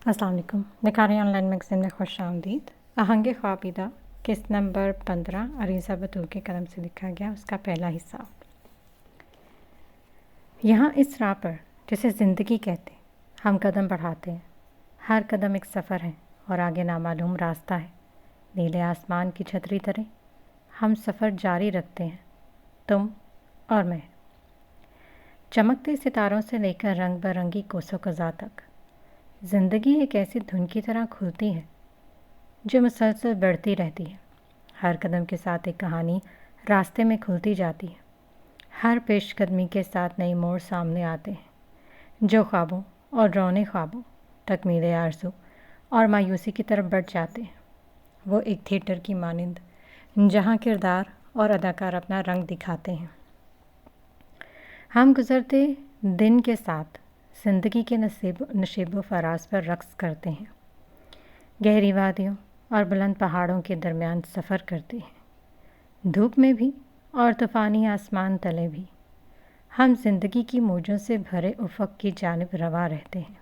السلام علیکم. نکاری on line magazine میں خوش آمدید. آہنگ خوابیدہ قسط نمبر 15 عریضہ بطول کے قلم سے لکھا گیا، اس کا پہلا حصہ. یہاں اس راہ پر جسے زندگی کہتے ہم قدم بڑھاتے ہیں. ہر قدم ایک سفر ہے اور آگے نامعلوم راستہ ہے. نیلے آسمان کی چھتری طرح ہم سفر جاری رکھتے ہیں، تم اور میں، چمکتے ستاروں سے لے کر رنگ برنگی کوسوں قزح تک. زندگی ایک ایسی دھن کی طرح کھلتی ہے جو مسلسل بڑھتی رہتی ہے. ہر قدم کے ساتھ ایک کہانی راستے میں کھلتی جاتی ہے. ہر پیش قدمی کے ساتھ نئی موڑ سامنے آتے ہیں جو خوابوں اور رونے خوابوں، تکمیل آرزو اور مایوسی کی طرف بڑھ جاتے ہیں. وہ ایک تھیٹر کی مانند جہاں کردار اور اداکار اپنا رنگ دکھاتے ہیں. ہم گزرتے دن کے ساتھ زندگی کے نشیب و فراز پر رقص کرتے ہیں. گہری وادیوں اور بلند پہاڑوں کے درمیان سفر کرتے ہیں. دھوپ میں بھی اور طوفانی آسمان تلے بھی ہم زندگی کی موجوں سے بھرے افق کی جانب رواں رہتے ہیں.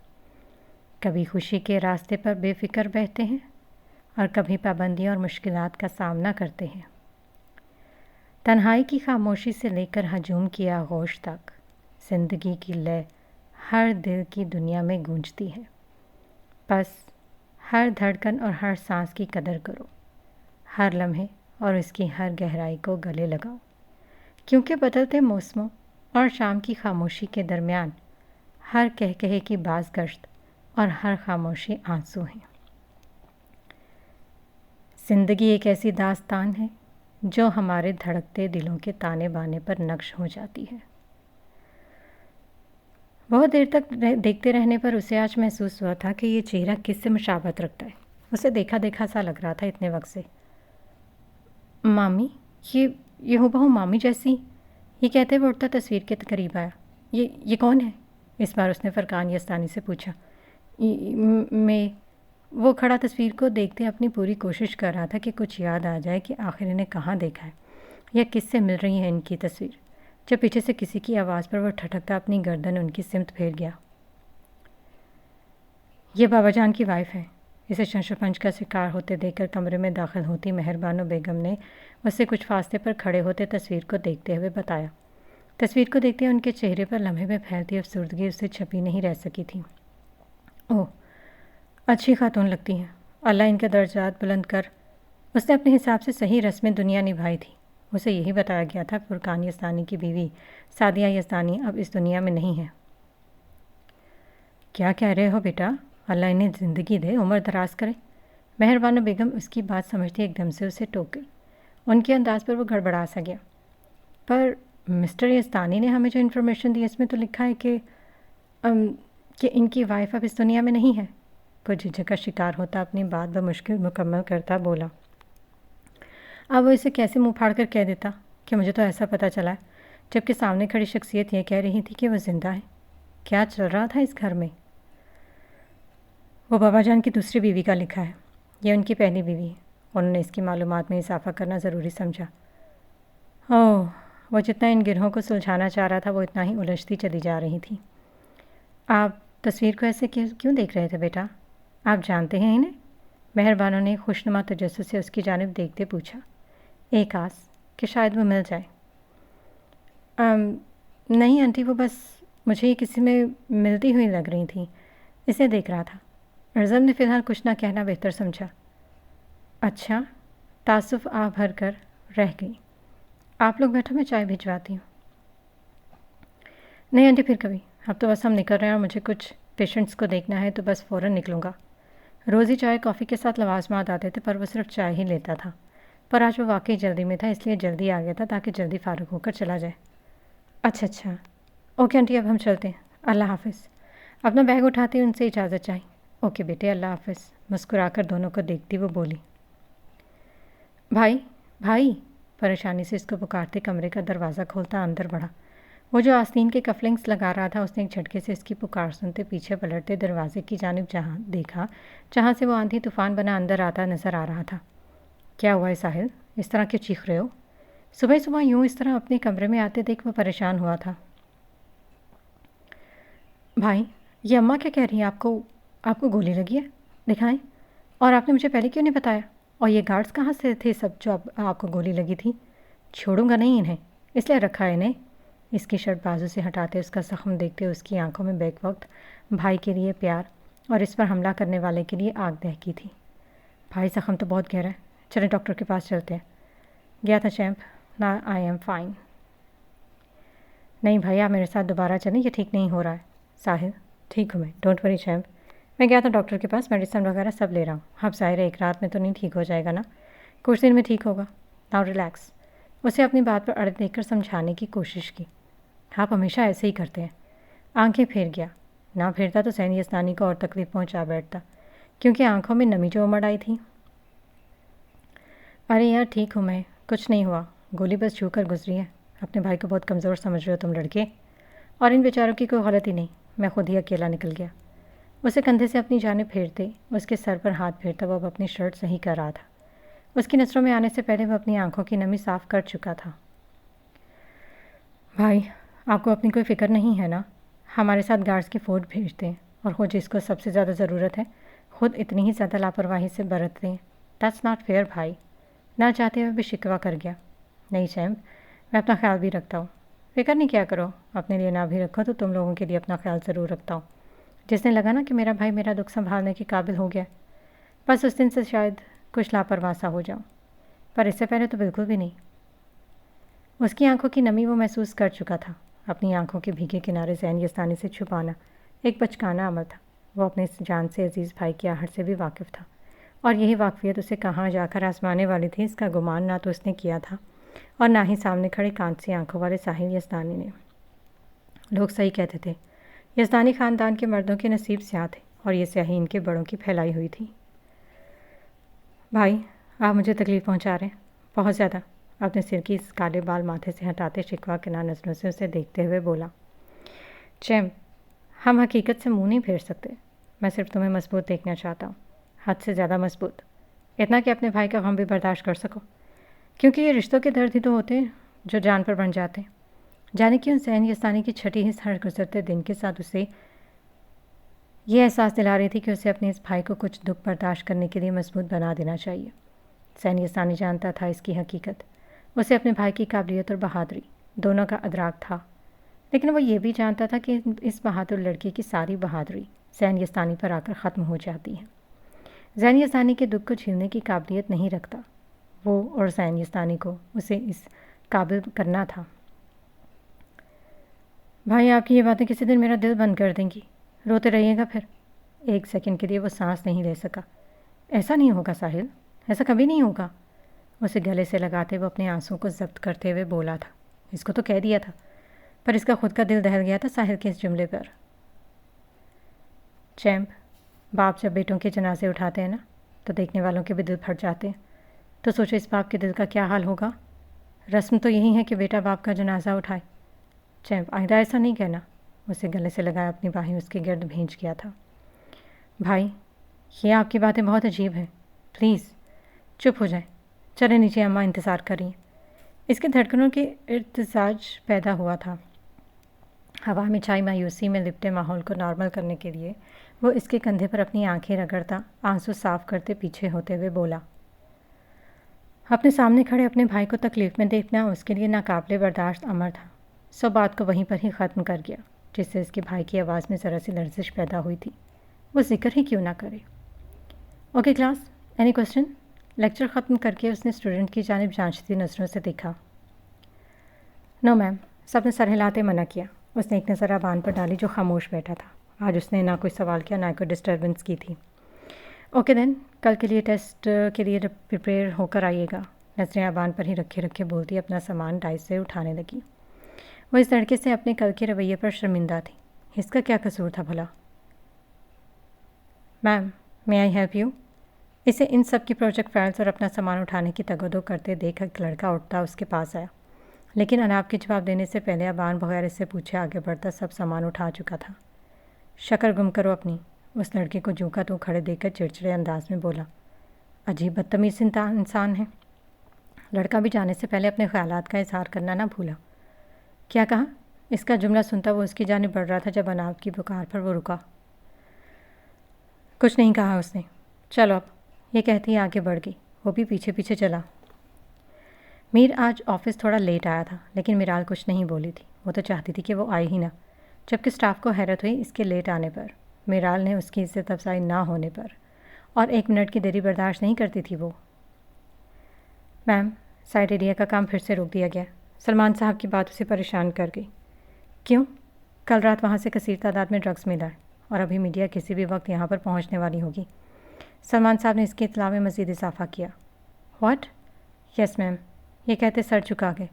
کبھی خوشی کے راستے پر بے فکر بہتے ہیں اور کبھی پابندیوں اور مشکلات کا سامنا کرتے ہیں. تنہائی کی خاموشی سے لے کر ہجوم کی آغوش تک زندگی کی لے ہر دل کی دنیا میں گونجتی ہے. بس ہر دھڑکن اور ہر سانس کی قدر کرو، ہر لمحے اور اس کی ہر گہرائی کو گلے لگاؤ، کیونکہ بدلتے موسموں اور شام کی خاموشی کے درمیان ہر کہے کی باز گشت اور ہر خاموشی آنسو ہیں. زندگی ایک ایسی داستان ہے جو ہمارے دھڑکتے دلوں کے تانے بانے پر نقش ہو جاتی ہے. بہت دیر تک دیکھتے رہنے پر اسے آج محسوس ہوا تھا کہ یہ چہرہ کس سے مشابہت رکھتا ہے. اسے دیکھا دیکھا سا لگ رہا تھا اتنے وقت سے. مامی، یہ ہو بہو مامی جیسی. یہ کہتے وہ اٹھتا تصویر کے قریب آیا. یہ کون ہے؟ اس بار اس نے فرقان یزدانی سے پوچھا. میں وہ کھڑا تصویر کو دیکھتے اپنی پوری کوشش کر رہا تھا کہ کچھ یاد آ جائے کہ آخر انہیں کہاں دیکھا ہے یا کس سے مل رہی ہے ان کی تصویر. جب پیچھے سے کسی کی آواز پر وہ ٹھٹکتا اپنی گردن ان کی سمت پھیر گیا. یہ بابا جان کی وائف ہے. اسے شنشپنج کا شکار ہوتے دیکھ کر کمرے میں داخل ہوتی مہربانو بیگم نے اسے کچھ فاصلے پر کھڑے ہوتے تصویر کو دیکھتے ہوئے بتایا. تصویر کو دیکھتے ان کے چہرے پر لمحے میں پھیلتی افسردگی اس سے چھپی نہیں رہ سکی تھی. اوہ، اچھی خاتون لگتی ہیں. اللہ ان کے درجات بلند کر. اس نے اپنے حساب سے صحیح رسم دنیا نبھائی تھی. اسے یہی بتایا گیا تھا فرقان یزدانی کی بیوی سعدیہ یزدانی اب اس دنیا میں نہیں ہے. کیا کہہ رہے ہو بیٹا؟ اللہ انہیں زندگی دے، عمر دراز کرے. مہربانو بیگم اس کی بات سمجھتی ایک دم سے اسے ٹوک گئی. ان کے انداز پر وہ گڑبڑا سا گیا. پر مسٹر یزدانی نے ہمیں جو انفارمیشن دی اس میں تو لکھا ہے کہ ان کی وائف اب اس دنیا میں نہیں ہے. کچھ جھجک کا شکار ہوتا اپنی بات بمشکل مکمل کرتا بولا. اب وہ اسے کیسے منہ پھاڑ کر کہہ دیتا کہ مجھے تو ایسا پتہ چلا ہے، جبکہ سامنے کھڑی شخصیت یہ کہہ رہی تھی کہ وہ زندہ ہے. کیا چل رہا تھا اس گھر میں؟ وہ بابا جان کی دوسری بیوی کا لکھا ہے. یہ ان کی پہلی بیوی ہے. انہوں نے اس کی معلومات میں اضافہ کرنا ضروری سمجھا. اوہ، وہ جتنا ان گرہوں کو سلجھانا چاہ رہا تھا وہ اتنا ہی الجھتی چلی جا رہی تھی. آپ تصویر کو ایسے کیوں دیکھ رہے تھے بیٹا؟ آپ جانتے ہیں انہیں؟ مہربانوں نے خوشنما تجسس سے اس کی جانب دیکھتے پوچھا. ایک آس کہ شاید وہ مل جائے. نہیں آنٹی، وہ بس مجھے یہ کسی میں ملتی ہوئی لگ رہی تھی، اسے دیکھ رہا تھا. ارزم نے فی الحال کچھ نہ کہنا بہتر سمجھا. اچھا، تاسف آ بھر کر رہ گئی. آپ لوگ بیٹھو، میں چائے بھجواتی ہوں. نہیں آنٹی، پھر کبھی. اب تو بس ہم نکل رہے ہیں اور مجھے کچھ پیشنٹس کو دیکھنا ہے تو بس فوراً نکلوں گا. روز ہی چائے کافی کے ساتھ لوازمات آتے تھے پر وہ صرف چائے ہی لیتا تھا. پر آج وہ واقعی جلدی میں تھا، اس لیے جلدی آ گیا تھا تاکہ جلدی فارغ ہو کر چلا جائے. اچھا، اوکے آنٹی، اب ہم چلتے ہیں. اللہ حافظ. اپنا بیگ اٹھاتے ان سے اجازت چاہی. اوکے بیٹے، اللہ حافظ. مسکرا کر دونوں کو دیکھتی وہ بولی. بھائی پریشانی سے اس کو پکارتے کمرے کا دروازہ کھولتا اندر بڑھا. وہ جو آستین کے کفلنگس لگا رہا تھا اس نے ایک جھٹکے سے اس کی پکار سنتے پیچھے پلٹتے دروازے کی جانب جہاں سے وہ آندھی طوفان بنا اندر آتا نظر آ رہا تھا. کیا ہوا ہے ساحل؟ اس طرح کیوں چیخ رہے ہو؟ صبح یوں اس طرح اپنے کمرے میں آتے دیکھ وہ پریشان ہوا تھا. بھائی، یہ اماں کیا کہہ رہی ہیں آپ کو؟ آپ کو گولی لگی ہے؟ دکھائیں۔ اور آپ نے مجھے پہلے کیوں نہیں بتایا؟ اور یہ گارڈز کہاں سے تھے سب جو آپ کو گولی لگی تھی؟ چھوڑوں گا نہیں انہیں، اس لیے رکھا ہے انہیں۔ اس کی شرٹ بازو سے ہٹاتے اس کا زخم دیکھتے اس کی آنکھوں میں بیک وقت بھائی کے لیے پیار اور اس پر حملہ کرنے والے کے لیے آگ دہکی تھی۔ بھائی زخم تو بہت گہرا ہے، چلیں ڈاکٹر کے پاس چلتے ہیں۔ گیا تھا چیمپ، نا آئی ایم فائن۔ نہیں بھائی، آپ میرے ساتھ دوبارہ چلیں، یہ ٹھیک نہیں ہو رہا ہے۔ ساحل، ٹھیک ہوں میں، ڈونٹ وری چیمپ۔ میں گیا تھا ڈاکٹر کے پاس، میڈیسن وغیرہ سب لے رہا ہوں۔ اب ظاہر ہے ایک رات میں تو نہیں ٹھیک ہو جائے گا نا، کچھ دن میں ٹھیک ہوگا۔ Now relax. اسے اپنی بات پر اڑ دیکھ کر سمجھانے کی کوشش کی۔ آپ ہمیشہ ایسے ہی کرتے ہیں۔ آنکھیں پھیر گیا، نہ پھیرتا تو ذہنی اسنانی کو اور تکلیف پہنچا بیٹھتا، کیونکہ آنکھوں میں نمی جو امڑ آئی تھی۔ ارے یار ٹھیک ہوں میں، کچھ نہیں ہوا، گولی بس چھو کر گزری ہے۔ اپنے بھائی کو بہت کمزور سمجھ رہے ہو تم لڑکے، اور ان بیچاروں کی کوئی غلطی نہیں، میں خود ہی اکیلا نکل گیا۔ اسے کندھے سے اپنی جانب پھیرتے اس کے سر پر ہاتھ پھیرتا وہ اب اپنی شرٹ صحیح کر رہا تھا۔ اس کی نظروں میں آنے سے پہلے وہ اپنی آنکھوں کی نمی صاف کر چکا تھا۔ بھائی، آپ کو اپنی کوئی فکر نہیں ہے نا؟ ہمارے ساتھ گارڈز کی فوج بھیجتے ہیں اور خود جس کو سب سے زیادہ ضرورت ہے خود اتنی ہی زیادہ لاپرواہی سے برتتے ہیں۔ دیٹس ناٹ فیئر بھائی۔ نہ چاہتے ہوئے بھی شکوہ کر گیا۔ نہیں چیمپ، میں اپنا خیال بھی رکھتا ہوں، فکر نہیں کیا کرو، اپنے لیے نہ بھی رکھو تو تم لوگوں کے لیے اپنا خیال ضرور رکھتا ہوں۔ جس نے لگا نا کہ میرا بھائی میرا دکھ سنبھالنے کے قابل ہو گیا، بس اس دن سے شاید کچھ لاپرواہ سا ہو جاؤں، پر اس سے پہلے تو بالکل بھی نہیں۔ اس کی آنکھوں کی نمی وہ محسوس کر چکا تھا۔ اپنی آنکھوں کے بھیگے کنارے ذہنی استانی سے چھپانا ایک بچکانہ عمل تھا۔ وہ اپنے اس جان سے عزیز بھائی کی آہٹ سے بھی واقف تھا، اور یہی واقفیت اسے کہاں جا کر آزمانے والی تھی اس کا گمان نہ تو اس نے کیا تھا اور نہ ہی سامنے کھڑے کانسی آنکھوں والے ساحل یزدانی نے۔ لوگ صحیح کہتے تھے، یزدانی خاندان کے مردوں کے نصیب سیاہ تھے اور یہ سیاہی ان کے بڑوں کی پھیلائی ہوئی تھی۔ بھائی، آپ مجھے تکلیف پہنچا رہے ہیں، بہت زیادہ۔ اپنے سر کی اس کالے بال ماتھے سے ہٹاتے شکوہ کے نظروں سے اسے دیکھتے ہوئے بولا، چیمپ، ہم حقیقت سے منہ نہیں پھیر سکتے، میں صرف تمہیں مضبوط دیکھنا چاہتا ہوں، حد سے زیادہ مضبوط، اتنا کہ اپنے بھائی کا غم بھی برداشت کر سکو، کیونکہ یہ رشتوں کے درد ہی تو ہوتے ہیں جو جان پر بن جاتے ہیں۔ جانے کیوں ذہن یزدانی کی چھٹی حص ہر گزرتے دن کے ساتھ اسے یہ احساس دلا رہی تھی کہ اسے اپنے اس بھائی کو کچھ دکھ برداشت کرنے کے لیے مضبوط بنا دینا چاہیے۔ ذہن یزدانی جانتا تھا اس کی حقیقت، اسے اپنے بھائی کی قابلیت اور بہادری دونوں کا ادراک تھا، لیکن وہ یہ بھی جانتا تھا کہ اس بہادر لڑکے کی ساری بہادری ذہن یزدانی پر آ کر ختم ہو جاتی ہے۔ ذہن یزدانی کے دکھ کو جھیلنے کی قابلیت نہیں رکھتا وہ، اور ذہن یزدانی کو اسے اس قابل کرنا تھا۔ بھائی، آپ کی یہ باتیں کسی دن میرا دل بند کر دیں گی، روتے رہیے گا پھر۔ ایک سیکنڈ کے لیے وہ سانس نہیں لے سکا۔ ایسا نہیں ہوگا ساحل، ایسا کبھی نہیں ہوگا۔ اسے گلے سے لگاتے وہ اپنے آنسوں کو ضبط کرتے ہوئے بولا تھا۔ اس کو تو کہہ دیا تھا، پر اس کا خود کا دل دہل گیا تھا ساحل کے اس جملے پر۔ چیمپ، باپ جب بیٹوں کے جنازے اٹھاتے ہیں نا تو دیکھنے والوں کے بھی دل پھٹ جاتے ہیں، تو سوچو اس باپ کے دل کا کیا حال ہوگا۔ رسم تو یہی ہے کہ بیٹا باپ کا جنازہ اٹھائے۔ چیمپ، آئندہ ایسا نہیں کہنا۔ اسے گلے سے لگایا اپنی باہیں اس کے گرد بھیج گیا تھا۔ بھائی، یہ آپ کی باتیں بہت عجیب ہیں، پلیز چپ ہو جائیں، چلے نیچے، اماں انتظار کر رہی ہیں۔ اس کے دھڑکنوں کے ارتجاج پیدا ہوا تھا۔ ہوا میں چھائی مایوسی میں لپٹے ماحول کو نارمل کرنے کے لیے وہ اس کے کندھے پر اپنی آنکھیں رگڑتا آنسو صاف کرتے پیچھے ہوتے ہوئے بولا، اپنے سامنے کھڑے اپنے بھائی کو تکلیف میں دیکھنا اس کے لیے ناقابل برداشت امر تھا، سو بات کو وہیں پر ہی ختم کر گیا، جس سے اس کے بھائی کی آواز میں ذرا سی لرزش پیدا ہوئی تھی۔ وہ ذکر ہی کیوں نہ کرے۔ Okay class, any question? Lecture ختم کر کے اس نے اسٹوڈنٹ کی جانب جانچتی نظروں سے دیکھا۔ نو میم، سب نے سر ہلاتے منع کیا۔ اس نے ایک نظر ابان پر ڈالی جو خاموش بیٹھا تھا۔ آج اس نے نہ کوئی سوال کیا نہ کوئی ڈسٹربنس کی تھی۔ اوکے دین، کل کے لیے ٹیسٹ کے لیے پریپیئر ہو کر آئیے گا۔ نظریں ابان پر ہی رکھے رکھے بولتی اپنا سامان ڈائس سے اٹھانے لگی۔ وہ اس لڑکے سے اپنے کل کے رویے پر شرمندہ تھی۔ اس کا کیا قصور تھا بھلا؟ میم، may I help you؟ اسے ان سب کی پروجیکٹ فائلز اور اپنا سامان اٹھانے کی تگودو کرتے دیکھ ایک لڑکا اٹھتا اس کے پاس آیا، لیکن اناب کے جواب دینے سے پہلے ابان بغیر اس سے پوچھے آگے بڑھتا سب سامان اٹھا چکا تھا۔ شکر گم کرو اپنی، اس لڑکے کو جوں کا تو کھڑے دیکھ کر چڑچڑے انداز میں بولا۔ عجیب بدتمیز انسان ہے۔ لڑکا بھی جانے سے پہلے اپنے خیالات کا اظہار کرنا نہ بھولا۔ کیا کہا؟ اس کا جملہ سنتا وہ اس کی جانب بڑھ رہا تھا جب اناب کی پکار پر وہ رکا۔ کچھ نہیں کہا اس نے. چلو اب، یہ کہتی آگے بڑھ گئی. وہ بھی پیچھے پیچھے چلا. میر آج آفس تھوڑا لیٹ آیا تھا، لیکن میرال کچھ نہیں بولی تھی. وہ تو چاہتی تھی کہ وہ آئے ہی نہ، جبکہ اسٹاف کو حیرت ہوئی اس کے لیٹ آنے پر. میرال نے اس کی عزت افزائی نہ ہونے پر، اور 1 منٹ کی دیری برداشت نہیں کرتی تھی وہ. میم، سائٹ ایریا کا کام پھر سے روک دیا گیا. سلمان صاحب کی بات اسے پریشان کر گئی. کیوں؟ کل رات وہاں سے کثیر تعداد میں ڈرگس ملا ہے، اور ابھی میڈیا کسی بھی وقت یہاں پر پہنچنے والی ہوگی. سلمان صاحب نے اس کی اطلاع میں مزید اضافہ کیا. واٹ؟ یس میم، یہ کہتے سر چکا گئے.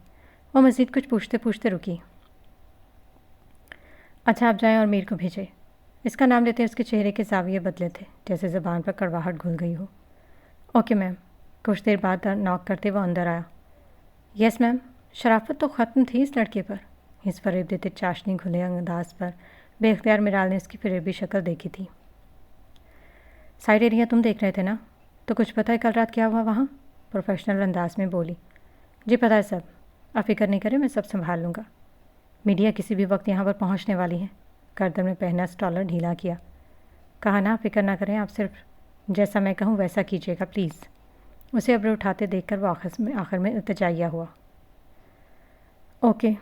وہ مزید کچھ پوچھتے پوچھتے رکی. اچھا آپ جائیں اور میر کو بھیجیں. اس کا نام لیتے اس کے چہرے کے زاویے بدلے تھے، جیسے زبان پر کڑواہٹ گھل گئی ہو. Okay ma'am. کچھ دیر بعد ناک کرتے وہ اندر آیا. یس میم. شرافت تو ختم تھی اس لڑکے پر. اس فریب دیتے چاشنی گھلے انداز پر بے اختیار میرال نے اس کی فریبی شکل دیکھی تھی. سائڈ ایریا تم دیکھ رہے تھے نا؟ تو کچھ پتہ ہے کل رات کیا ہوا وہاں؟ پروفیشنل انداز میں بولی. جی پتہ ہے سب. آپ فکر نہیں کریں، میں سب سنبھال لوں گا. میڈیا کسی بھی وقت یہاں پر پہنچنے والی ہے. گردن میں پہنا اسٹالر ڈھیلا کیا. کہا نا فکر نہ کریں، آپ صرف جیسا میں کہوں ویسا کیجیے گا پلیز. اسے ابرو اٹھاتے دیکھ کر وہ آخر میں التجائیہ ہوا. اوکے.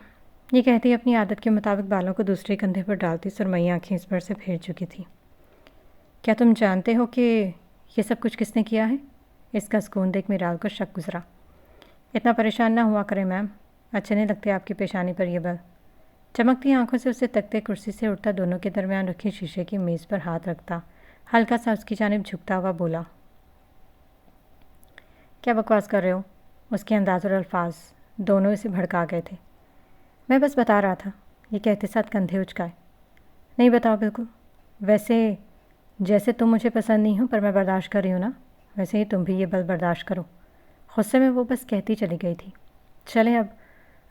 یہ کہتی اپنی عادت کے مطابق بالوں کو دوسرے کندھے پر ڈالتی سرمئی آنکھیں اس پر سے پھیر چکی تھی. کیا تم جانتے ہو کہ یہ سب کچھ کس نے کیا ہے؟ اس کا سکون دیکھ میرال کو شک گزرا. اتنا پریشان نہ ہوا کریں میم، اچھے نہیں لگتے آپ کی پیشانی پر یہ بل. چمکتی آنکھوں سے اسے تکتے کرسی سے اٹھتا دونوں کے درمیان رکھی شیشے کی میز پر ہاتھ رکھتا ہلکا سا اس کی جانب جھکتا ہوا بولا. کیا بکواس کر رہے ہو؟ اس کے انداز اور الفاظ دونوں اسے بھڑکا گئے تھے. میں بس بتا رہا تھا. یہ کہتے ساتھ کندھے اچکائے. نہیں بتاؤ بالکل. ویسے جیسے تم مجھے پسند نہیں ہو پر میں برداشت کر رہی ہوں نا، ویسے ہی تم بھی یہ بل برداشت کرو. غصے میں وہ بس کہتی چلی گئی تھی. چلیں اب،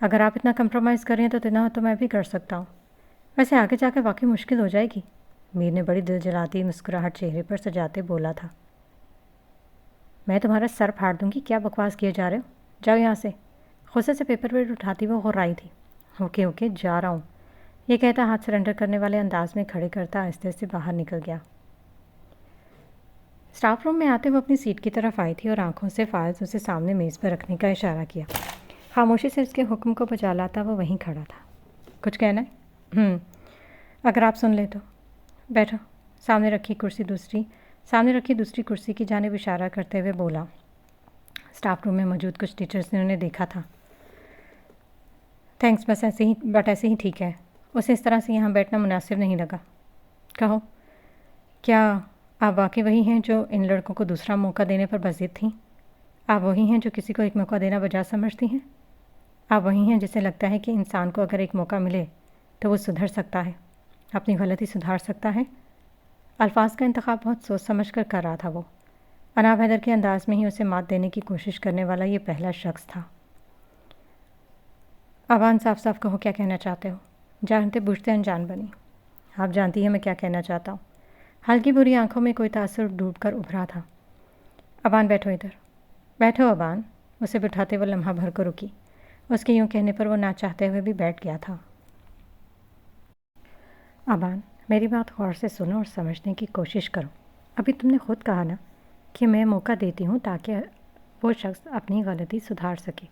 اگر آپ اتنا کمپرومائز کر رہی ہیں تو اتنا تو میں بھی کر سکتا ہوں. ویسے آگے جا کے واقعی مشکل ہو جائے گی. میر نے بڑی دل جلاتی مسکراہٹ چہرے پر سجاتے بولا تھا. میں تمہارا سر پھاڑ دوں گی. کیا بکواس کیے جا رہے ہو؟ جاؤ یہاں سے. غصے سے پیپر ویٹ اٹھاتی وہ غرائی تھی. اوکے اوکے جا رہا ہوں. یہ کہتا ہاتھ سرنڈر کرنے والے انداز میں کھڑے کرتا آہستہ سے باہر نکل گیا. اسٹاف روم میں آتے وہ اپنی سیٹ کی طرف آئی تھی اور آنکھوں سے فائلز اسے سامنے میز پر رکھنے کا اشارہ کیا. خاموشی سے اس کے حکم کو بجا لاتا وہ وہیں کھڑا تھا. کچھ کہنا ہے؟ اگر آپ سن لیں تو. بیٹھو. سامنے رکھی دوسری کرسی کی جانب اشارہ کرتے ہوئے بولا. اسٹاف روم میں موجود کچھ ٹیچرز نے انہیں دیکھا تھا. تھینکس، بس ایسے ہی ٹھیک ہے. اسے اس طرح سے یہاں بیٹھنا مناسب نہیں لگا. کہو، کیا آپ واقعی وہی ہیں جو ان لڑکوں کو دوسرا موقع دینے پر بضد تھیں؟ آپ وہی ہیں جو کسی کو ایک موقع دینا بجا سمجھتی ہیں؟ آپ وہی ہیں جسے لگتا ہے کہ انسان کو اگر ایک موقع ملے تو وہ سدھر سکتا ہے، اپنی غلطی سدھار سکتا ہے؟ الفاظ کا انتخاب بہت سوچ سمجھ کر کر رہا تھا وہ. عناب حیدر کے انداز میں ہی اسے مات دینے کی کوشش کرنے والا یہ پہلا شخص تھا. آبان صاف صاف کہو کیا کہنا چاہتے ہو. جانتے بوجھتے انجان بنی. آپ جانتی ہیں میں کیا کہنا چاہتا ہوں. ہلکی بری آنکھوں میں کوئی تاثر ڈوب کر ابھرا تھا. ابان بیٹھو ادھر. بیٹھو ابان. اسے بٹھاتے وہ لمحہ بھر کو رکی. اس کے یوں کہنے پر وہ نہ چاہتے ہوئے بھی بیٹھ گیا تھا. ابان، میری بات غور سے سنو اور سمجھنے کی کوشش کرو. ابھی تم نے خود کہا نا کہ میں موقع دیتی ہوں تاکہ وہ شخص اپنی غلطی سدھار سکے.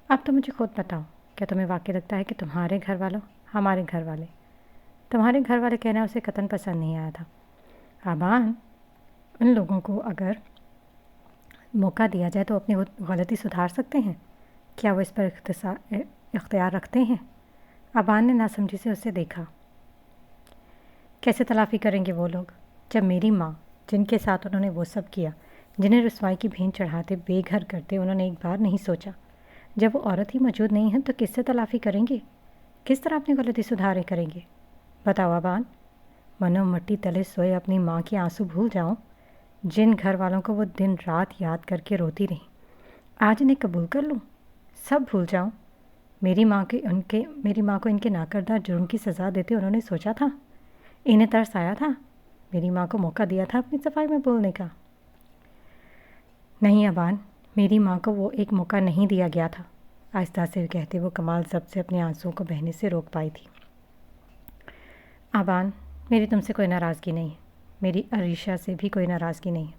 اب تو مجھے خود بتاؤ، کیا تمہیں واقعی لگتا ہے کہ تمہارے گھر والوں، ہمارے گھر والے کہنا اسے قطعاً پسند نہیں آیا تھا. ابان، ان لوگوں کو اگر موقع دیا جائے تو اپنی غلطی سدھار سکتے ہیں. کیا وہ اس پر اختیار رکھتے ہیں؟ ابان نے ناسمجھی سے اسے دیکھا. کیسے تلافی کریں گے وہ لوگ جب میری ماں، جن کے ساتھ انہوں نے وہ سب کیا، جنہیں رسوائی کی بھین چڑھاتے بے گھر کرتے انہوں نے ایک بار نہیں سوچا، جب وہ عورت ہی موجود نہیں ہے تو کس سے تلافی کریں گے؟ کس طرح اپنی غلطی سدھارے کریں گے؟ بتاؤ ابان. منو مٹی تلے سوئے اپنی ماں کے آنسو بھول جاؤں، جن گھر والوں کو وہ دن رات یاد کر کے روتی رہیں. آج انہیں قبول کر لوں، سب بھول جاؤں. میری ماں کو ان کے ناکردہ جرم کی سزا دیتے انہوں نے سوچا تھا؟ انہیں ترس آیا تھا؟ میری ماں کو موقع دیا تھا اپنی صفائی میں بولنے کا؟ نہیں ابان، میری ماں کو وہ ایک موقع نہیں دیا گیا تھا. آہستہ سے کہتے وہ کمال ضبط سے اپنے آنسوؤں کو بہنے سے روک پائی تھی. ابان، میری تم سے کوئی ناراضگی نہیں ہے. میری عریشہ سے بھی کوئی ناراضگی نہیں ہے۔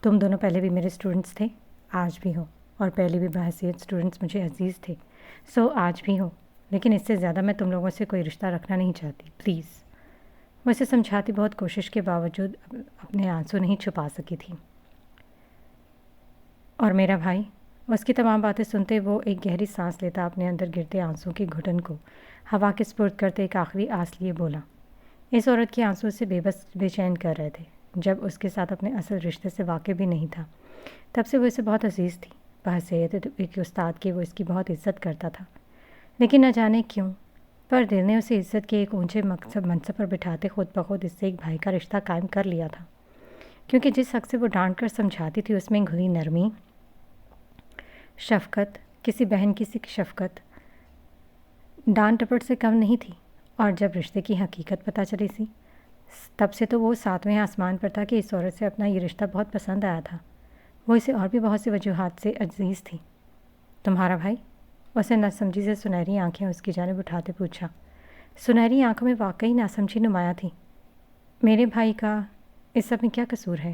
تم دونوں پہلے بھی میرے اسٹوڈنٹس تھے، آج بھی ہو، اور پہلے بھی بحیثیت اسٹوڈنٹس مجھے عزیز تھے، سو آج بھی ہو، لیکن اس سے زیادہ میں تم لوگوں سے کوئی رشتہ رکھنا نہیں چاہتی، پلیز۔ وہ اسے سمجھاتی بہت کوشش کے باوجود اپنے آنسو نہیں چھپا سکی تھی۔ اور میرا بھائی، اس کی تمام باتیں سنتے وہ ایک گہری سانس لیتا اپنے اندر گرتے آنسوں کے گھٹن کو ہوا کے سپرد کرتے ایک آخری آس لیے بولا۔ اس عورت کے آنسو سے بے چین کر رہے تھے۔ جب اس کے ساتھ اپنے اصل رشتے سے واقع بھی نہیں تھا، تب سے وہ اسے بہت عزیز تھی۔ بحیثیت ایک استاد کی وہ اس کی بہت عزت کرتا تھا، لیکن نہ جانے کیوں پر دل نے اسے عزت کے ایک اونچے منصب پر بٹھاتے خود بخود اس سے ایک بھائی کا رشتہ قائم کر لیا تھا، کیونکہ جس حق سے وہ ڈانٹ کر سمجھاتی تھی اس میں گھلی نرمی، شفقت، کسی بہن کی سی شفقت ڈانٹ ٹپٹ سے کم نہیں تھی۔ اور جب رشتے کی حقیقت پتہ چلی سی، تب سے تو وہ 7ویں آسمان پر تھا کہ اس عورت سے اپنا یہ رشتہ بہت پسند آیا تھا۔ وہ اسے اور بھی بہت سی وجوہات سے عزیز تھی۔ تمہارا بھائی؟ اسے ناسمجھی سے سنہری آنکھیں اس کی جانب اٹھاتے پوچھا۔ سنہری آنکھوں میں واقعی ناسمجھی نمایاں تھی۔ میرے بھائی کا اس سب میں کیا قصور ہے؟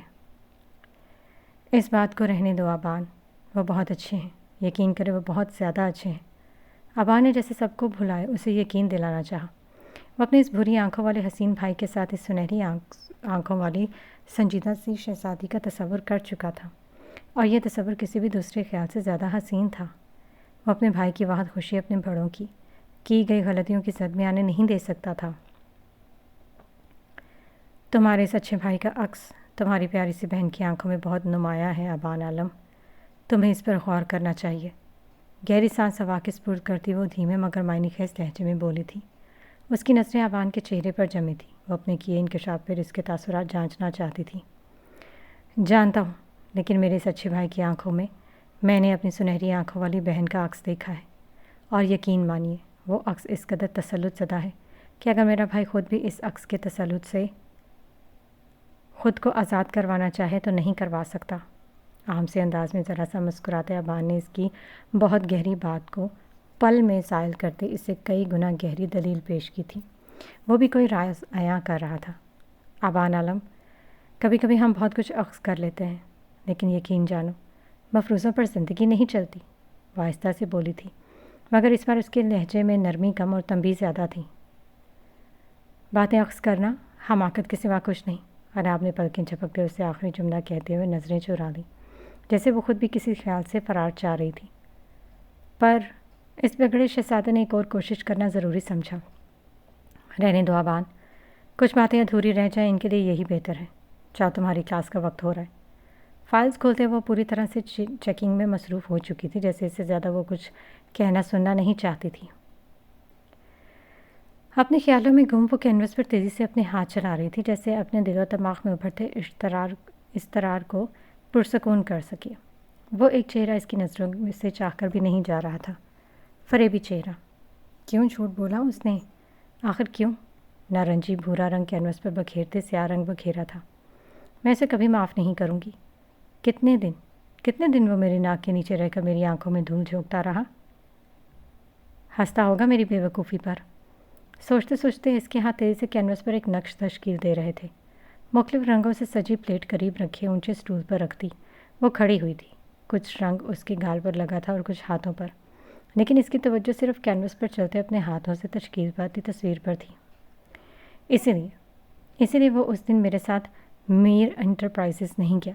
اس بات کو رہنے دو آبان، وہ بہت اچھے ہیں، یقین کرے وہ بہت زیادہ اچھے ہیں۔ آبان نے جیسے سب کو بھلائے اسے یقین دلانا چاہا۔ وہ اپنے اس بھوری آنکھوں والے حسین بھائی کے ساتھ اس سنہری آنکھوں والی سنجیدہ سی شہزادی کا تصور کر چکا تھا، اور یہ تصور کسی بھی دوسرے خیال سے زیادہ حسین تھا۔ وہ اپنے بھائی کی واحد خوشی اپنے بڑوں کی گئی غلطیوں کی زد میں آنے نہیں دے سکتا تھا۔ تمہارے اس اچھے بھائی کا عکس تمہاری پیاری سی بہن کی آنکھوں میں بہت نمایاں ہے آبان عالم، تمہیں اس پر غور کرنا چاہیے۔ گہری سانس ہوا کے سپرد کرتی وہ دھیمے مگر معنی خیز لہجے میں بولی تھی۔ اس کی نظریں آبان کے چہرے پر جمی تھیں۔ وہ اپنے کیے انکشاف پر اس کے تاثرات جانچنا چاہتی تھی۔ جانتا ہوں، لیکن میرے اس اچھے بھائی کی آنکھوں میں نے اپنی سنہری آنکھوں والی بہن کا عکس دیکھا ہے، اور یقین مانیے وہ عکس اس قدر تسلط زدہ ہے کہ اگر میرا بھائی خود بھی اس عکس کے تسلط سے خود کو آزاد کروانا چاہے تو نہیں کروا سکتا۔ عام سے انداز میں ذرا سا مسکراتے آبان نے اس کی بہت گہری بات کو پل میں زائل کرتے اسے کئی گنا گہری دلیل پیش کی تھی۔ وہ بھی کوئی راز عیاں کر رہا تھا۔ آبان عالم، کبھی کبھی ہم بہت کچھ عکس کر لیتے ہیں، لیکن یقین جانو مفروضوں پر زندگی نہیں چلتی، وہ آہستہ سے بولی تھی، مگر اس بار اس کے لہجے میں نرمی کم اور تنبیہ زیادہ تھی۔ باتیں عکس کرنا حماقت کے سوا کچھ نہیں۔ عناب نے پلکیں جھپکتے اسے آخری جملہ کہتے ہوئے نظریں چرا لیں، جیسے وہ خود بھی کسی خیال سے فرار چاہ رہی تھی۔ پر اس بگڑے شہزادے نے ایک اور کوشش کرنا ضروری سمجھا۔ رہنے دو آبان، کچھ باتیں ادھوری رہ جائیں، ان کے لیے یہی بہتر ہے۔ چاہو تمہاری کلاس کا وقت ہو رہا ہے۔ فائلز کھولتے وہ پوری طرح سے چیکنگ میں مصروف ہو چکی تھی، جیسے اس سے زیادہ وہ کچھ کہنا سننا نہیں چاہتی تھی۔ اپنے خیالوں میں گم وہ کینوس پر تیزی سے اپنے ہاتھ چلا رہی تھی، جیسے اپنے دل و دماغ میں ابھرتے اضطرار کو پرسکون کر سکے۔ وہ ایک چہرہ اس کی نظروں میں سے چاہ کر بھی نہیں جا رہا تھا، فریبی چہرہ۔ کیوں جھوٹ بولا اس نے؟ آخر کیوں؟ نارنجی بھورا رنگ کینوس پر بکھیرتے سیاہ رنگ بکھیرا تھا۔ میں اسے کبھی معاف نہیں کروں گی۔ کتنے دن وہ میری ناک کے نیچے رہ کر میری آنکھوں میں دھول جھونکتا رہا؟ ہنستا ہوگا میری بے وقوفی پر۔ سوچتے سوچتے اس کے ہاتھ تیزی سے کینوس پر ایک نقش تشکیل دے رہے تھے۔ مختلف رنگوں سے سجی پلیٹ قریب رکھے اونچے سٹول پر رکھتی وہ کھڑی ہوئی تھی۔ کچھ رنگ اس کے گال پر لگا تھا اور کچھ ہاتھوں پر، لیکن اس کی توجہ صرف کینوس پر چلتے اپنے ہاتھوں سے تشکیل پاتی تصویر پر تھی۔ اسی لیے وہ اس دن میرے ساتھ میر انٹرپرائزز نہیں گیا۔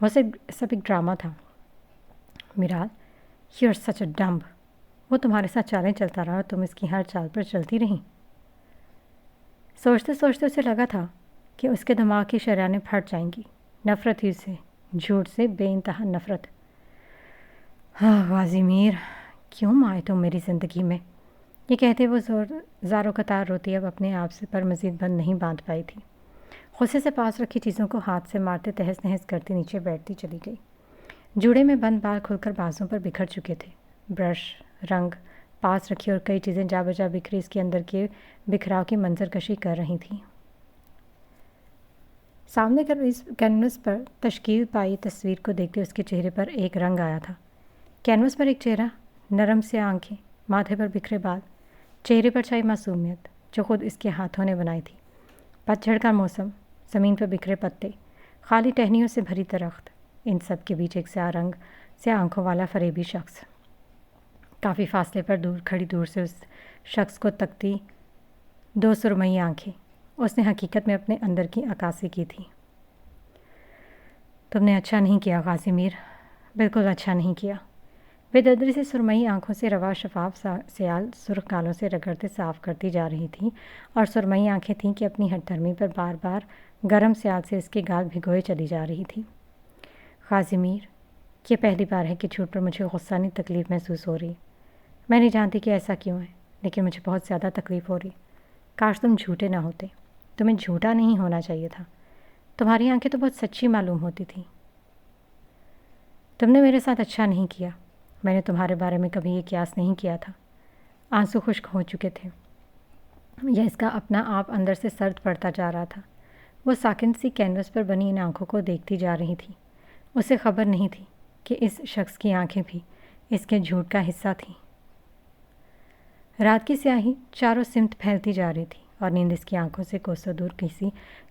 وہ سب ایک ڈرامہ تھا۔ میرال، you are such a dumb. وہ تمہارے ساتھ چالیں چلتا رہا اور تم اس کی ہر چال پر چلتی رہیں۔ سوچتے سوچتے اسے لگا تھا کہ اس کے دماغ کی شریانیں پھٹ جائیں گی۔ نفرت ہی سے، جھوٹ سے بے انتہا نفرت۔ غازی میر، کیوں آئے تم میری زندگی میں؟ یہ کہتے وہ زار و قطار روتی اب اپنے آپ سے پر مزید بند نہیں باندھ پائی تھی۔ غصے سے پاس رکھی چیزوں کو ہاتھ سے مارتے تہس نہس کرتی نیچے بیٹھتی چلی گئی۔ جوڑے میں بند بال کھل کر بازوں پر بکھر چکے تھے۔ برش، رنگ پاس رکھی اور کئی چیزیں جا بجا بکھری اس کے اندر کے بکھراؤ کی منظر کشی کر رہی تھیں۔ سامنے کینوس پر تشکیل پائی تصویر کو دیکھتے اس کے چہرے پر ایک رنگ آیا تھا۔ کینوس پر ایک چہرہ، نرم سے آنکھیں، ماتھے پر بکھرے بال، چہرے پر چھائی معصومیت جو خود اس کے ہاتھوں نے بنائی تھی۔ پتجھڑ کا موسم، زمین پر بکھرے پتے، خالی ٹہنیوں سے بھری درخت، ان سب کے بیچ ایک سیاہ آنکھوں والا فریبی شخص۔ کافی فاصلے پر دور سے اس شخص کو تکتی 2 سرمئی آنکھیں۔ اس نے حقیقت میں اپنے اندر کی عکاسی کی تھی۔ تم نے اچھا نہیں کیا غازی میر، بالکل اچھا نہیں کیا۔ بے دردی سے سرمئی آنکھوں سے روا شفاف سیال سرخ گالوں سے رگڑتے صاف کرتی جا رہی تھی، اور سرمئی آنکھیں تھیں کہ اپنی ہٹ دھرمی پر بار بار گرم سیال سے اس کے گال بھگوئے چلی جا رہی تھی۔ غازی میر، یہ پہلی بار ہے کہ جھوٹ پر مجھے غصہ نہیں تکلیف محسوس ہو رہی۔ میں نہیں جانتی کہ ایسا کیوں ہے، لیکن مجھے بہت زیادہ تکلیف ہو رہی۔ کاش تم جھوٹے نہ ہوتے، تمہیں جھوٹا نہیں ہونا چاہیے تھا۔ تمہاری آنکھیں تو بہت سچی معلوم ہوتی تھیں۔ تم نے میرے ساتھ اچھا نہیں کیا۔ میں نے تمہارے بارے میں کبھی یہ قیاس نہیں کیا تھا۔ آنسو خشک ہو چکے تھے، یا اس کا اپنا آپ اندر سے سرد پڑتا جا رہا تھا۔ وہ ساکن سی کینوس پر بنی ان آنکھوں کو دیکھتی جا رہی تھی۔ اسے خبر نہیں تھی کہ اس شخص کی آنکھیں بھی اس کے جھوٹ کا حصہ تھیں۔ رات کی سیاہی چاروں سمت پھیلتی جا رہی تھی، اور نیند اس کی آنکھوں سے کوسوں دور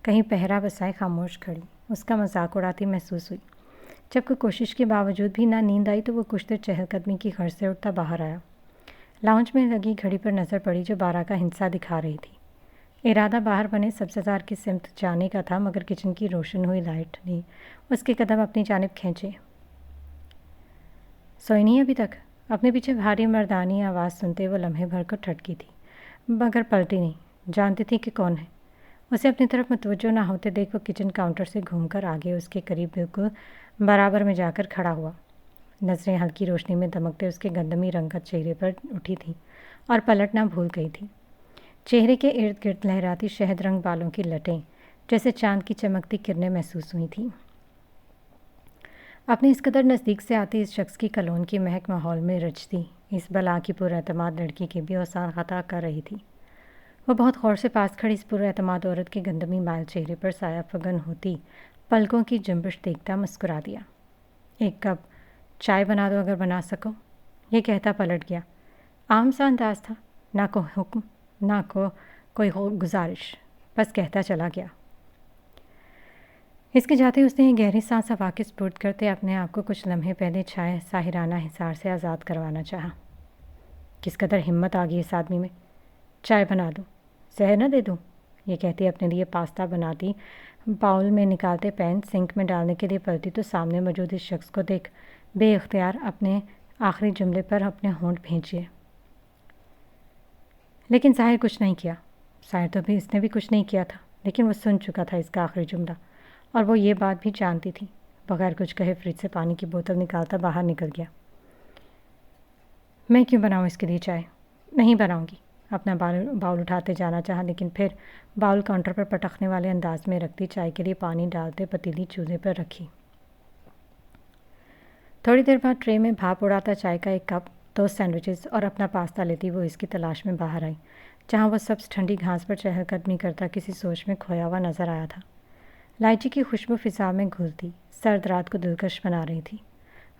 کہیں پہرا بسائے خاموش کھڑی اس کا مذاق اڑاتی محسوس ہوئی۔ جب کوئی کوشش کے باوجود بھی نہ نیند آئی تو وہ کچھ دیر چہل قدمی کی غرض سے اٹھتا باہر آیا۔ لاؤنج میں لگی گھڑی پر نظر پڑی جو 12 کا ہندسہ دکھا رہی تھی۔ ارادہ باہر بنے سبززار کی سمت جانے کا تھا، مگر کچن کی روشن ہوئی لائٹ نے اس کے قدم اپنی جانب کھینچے۔ سوئی نہیں ابھی تک؟ اپنے پیچھے بھاری مردانی آواز سنتے وہ لمحے بھر کو ٹھٹکی تھی، مگر پلٹی نہیں، جانتی تھی کہ کون ہے۔ اسے اپنی طرف متوجہ نہ ہوتے دیکھ وہ کچن کاؤنٹر سے گھوم کر آگے اس کے قریب بالکل برابر میں جا کر کھڑا ہوا۔ نظریں ہلکی روشنی میں دمکتے اس کے گندمی رنگت چہرے پر اٹھی تھیں اور پلٹنا بھول گئی تھی۔ چہرے کے ارد گرد لہراتی شہد رنگ بالوں کی لٹیں جیسے چاند کی چمکتی کرنیں محسوس ہوئی تھیں۔ اپنے اس قدر نزدیک سے آتی اس شخص کی کلون کی مہک ماحول میں رچتی اس بلا کی پر اعتماد لڑکی کے بھی اوسان خطا کر رہی تھی۔ وہ بہت غور سے پاس کھڑی اس پر اعتماد عورت کے گندمی مائل چہرے پر سایہ فگن ہوتی پلکوں کی جنبش دیکھتا مسکرا دیا۔ ایک کپ چائے بنا دو اگر بنا سکو، یہ کہتا پلٹ گیا۔ عام سا انداز تھا، نہ کوئی حکم نہ کوئی گزارش، بس کہتا چلا گیا۔ اس کے جاتے اس نے ایک گہری سانس ہوا کے سپرد کرتے اپنے آپ کو کچھ لمحے پہلے چھائے ساحرانہ حصار سے آزاد کروانا چاہا۔ کس قدر ہمت آ گئی اس آدمی میں۔ چائے بنا دوں، زہر نہ دے دوں، یہ کہتی اپنے لیے پاستا بناتی باؤل میں نکالتے پین سنک میں ڈالنے کے لیے پلٹی تو سامنے موجود اس شخص کو دیکھ بے اختیار اپنے آخری جملے پر اپنے ہونٹ بھینچے۔ لیکن ظاہر کچھ نہیں کیا۔ ظاہر تو بھی اس نے بھی کچھ نہیں کیا تھا، لیکن وہ سن چکا تھا اس کا آخری جملہ، اور وہ یہ بات بھی جانتی تھی۔ بغیر کچھ کہے فریج سے پانی کی بوتل نکالتا باہر نکل گیا۔ میں کیوں بناؤں اس کے لیے چائے؟ نہیں بناؤں گی۔ اپنا باؤل اٹھاتے جانا چاہا، لیکن پھر باؤل کاؤنٹر پر پٹخنے والے انداز میں رکھتی چائے کے لیے پانی ڈالتے پتیلی چولہے پر رکھی۔ تھوڑی دیر بعد ٹرے میں بھاپ اڑاتا چائے کا ایک کپ، 2 سینڈوچز اور اپنا پاستا لیتی وہ اس کی تلاش میں باہر آئی، جہاں وہ سبز ٹھنڈی گھاس پر چہل قدمی کرتا کسی سوچ میں کھویا ہوا نظر آیا تھا۔ الائچی کی خوشبو فضا میں گھلتی سرد رات کو دلکش بنا رہی تھی۔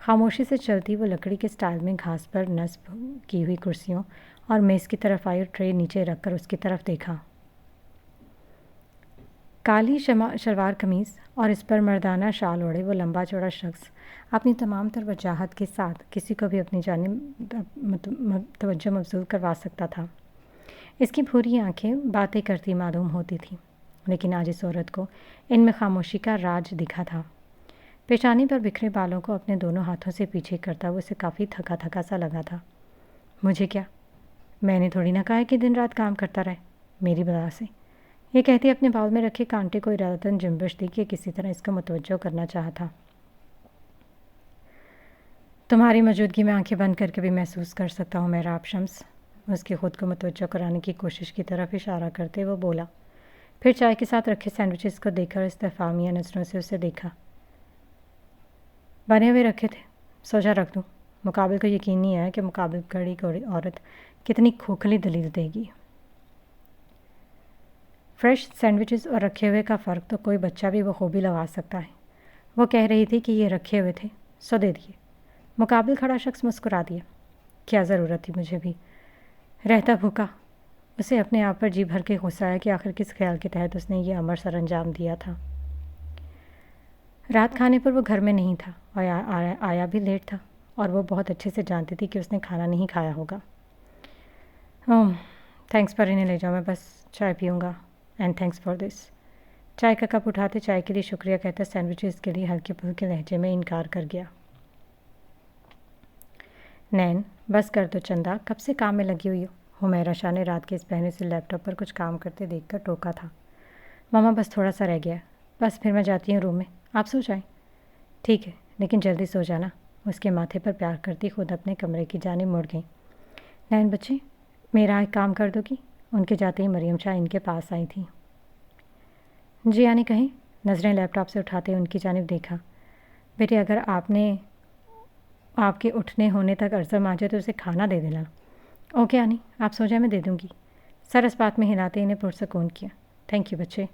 خاموشی سے چلتی وہ لکڑی کے سٹائل میں گھاس پر نصب کی ہوئی کرسیوں اور میز کی طرف آئی اور ٹرے نیچے رکھ کر اس کی طرف دیکھا۔ کالی شلوار قمیض اور اس پر مردانہ شال اوڑھے وہ لمبا چوڑا شخص اپنی تمام تر وجاہت کے ساتھ کسی کو بھی اپنی جانب توجہ مبذول کروا سکتا تھا۔ اس کی بھوری آنکھیں باتیں کرتی معلوم ہوتی تھیں، لیکن آج اس عورت کو ان میں خاموشی کا راج دکھا تھا۔ پیشانی پر بکھرے بالوں کو اپنے دونوں ہاتھوں سے پیچھے کرتا وہ اسے کافی تھکا تھکا سا لگا تھا۔ مجھے کیا؟ میں نے تھوڑی نہ کہا ہے کہ دن رات کام کرتا رہے، میری بلا سے، یہ کہتی اپنے باؤل میں رکھے کانٹے کو ارادتاً جنبش دی کہ کسی طرح اس کو متوجہ کرنا چاہا تھا۔ تمہاری موجودگی میں آنکھیں بند کر کے بھی محسوس کر سکتا ہوں میرا شمس، اس کی خود کو متوجہ کرانے کی کوشش کی طرف اشارہ کرتے وہ بولا۔ پھر چائے کے ساتھ رکھے سینڈوچز کو دیکھ کر استفہامیہ نظروں سے اسے دیکھا۔ بنے ہوئے رکھے تھے، سوچا رکھ دوں، مقابل کو یقین نہیں آیا کہ مقابل کڑی کوئی عورت کتنی کھوکھلی دلیل دے گی۔ فریش سینڈوچز اور رکھے ہوئے کا فرق تو کوئی بچہ بھی بخوبی لگا سکتا ہے۔ وہ کہہ رہی تھی کہ یہ رکھے ہوئے تھے، سو دے دیے۔ مقابل کھڑا شخص مسکرا دیا۔ کیا ضرورت تھی مجھے بھی رہتا بھوکا، اسے اپنے آپ پر جی بھر کے غصہ آیا کہ آخر کس خیال کے تحت اس نے یہ امر سر انجام دیا تھا۔ رات کھانے پر وہ گھر میں نہیں تھا اور آیا بھی لیٹ تھا، اور وہ بہت اچھے سے جانتی تھی کہ اس نے کھانا نہیں کھایا ہوگا۔ تھینکس پر انہیں لے جاؤ، میں بس چائے پیوں گا، اینڈ تھینکس فار دس۔ چائے کا کپ اٹھاتے چائے کے لیے شکریہ کہتا سینڈوچز کے لیے ہلکے پھلکے لہجے میں انکار کر گیا۔ نین، بس کر دو چندا، کب سے کام میں لگی ہوئی ہو؟ حمیرہ شاہ نے رات کے اس پہنے سے لیپ ٹاپ پر کچھ کام کرتے دیکھ کر ٹوکا تھا۔ ماما بس تھوڑا سا رہ گیا، بس پھر میں جاتی ہوں روم میں، آپ سو جائیں۔ ٹھیک ہے، لیکن جلدی سو جانا۔ اس کے ماتھے پر پیار کرتی خود اپنے کمرے کی جانب مڑ گئیں۔ نین بچے، میرا ایک کام کر دو گی؟ ان کے جاتے ہی مریم شاہ ان کے پاس آئی تھی۔ جی آنی کہیں؟ نظریں لیپ ٹاپ سے اٹھاتے ان کی جانب دیکھا۔ بیٹے، اگر آپ کے اٹھنے ہونے تک ارزم آ جائے تو اسے کھانا دے دینا۔ اوکے آنی، آپ سو جائیں، میں دے دوں گی۔ سر اس بات میں ہلاتے انہیں پرسکون کیا۔ تھینک یو بچے۔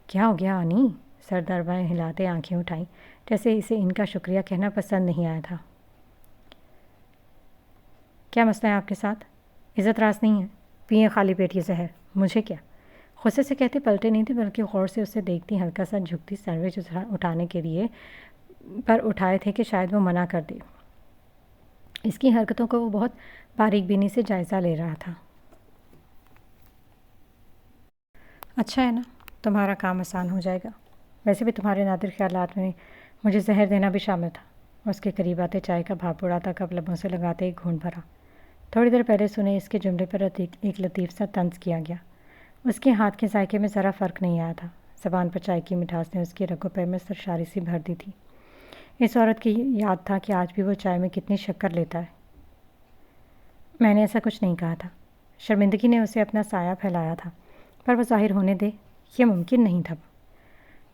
کیا ہو گیا آنی؟ سر دربائیں ہلاتے آنکھیں اٹھائیں، جیسے اسے ان کا شکریہ کہنا پسند نہیں آیا تھا۔ کیا مسئلہ ہے آپ کے ساتھ؟ عزت راز نہیں ہے، پئیں خالی پیٹ یہ زہر، مجھے کیا؟ غصے سے کہتے پلٹے نہیں تھے، بلکہ غور سے اسے دیکھتی ہلکا سا جھکتی، سینڈوچ اٹھانے کے لیے پر اٹھائے تھے کہ شاید وہ منع کر دے۔ اس کی حرکتوں کو وہ بہت باریک بینی سے جائزہ لے رہا تھا۔ اچھا ہے نا، تمہارا کام آسان ہو جائے گا۔ ویسے بھی تمہارے نادر خیالات میں مجھے زہر دینا بھی شامل تھا۔ اس کے قریب آتے چائے کا بھاپ اڑاتا کپ لبوں سے لگاتے ایک گھونٹ بھرا۔ تھوڑی دیر پہلے سنے اس کے جملے پر ایک لطیف سا طنز کیا گیا۔ اس کے ہاتھ کے ذائقے میں ذرا فرق نہیں آیا تھا۔ زبان پر چائے کی مٹھاس نے اس کی رگوں پہ میں سرشاری سی بھر دی تھی۔ اس عورت کی یاد تھا کہ آج بھی وہ چائے میں کتنی شکر لیتا ہے۔ میں نے ایسا کچھ نہیں کہا تھا۔ شرمندگی نے اسے اپنا سایہ پھیلایا تھا، پر وہ ظاہر ہونے دے، یہ ممکن نہیں تھا۔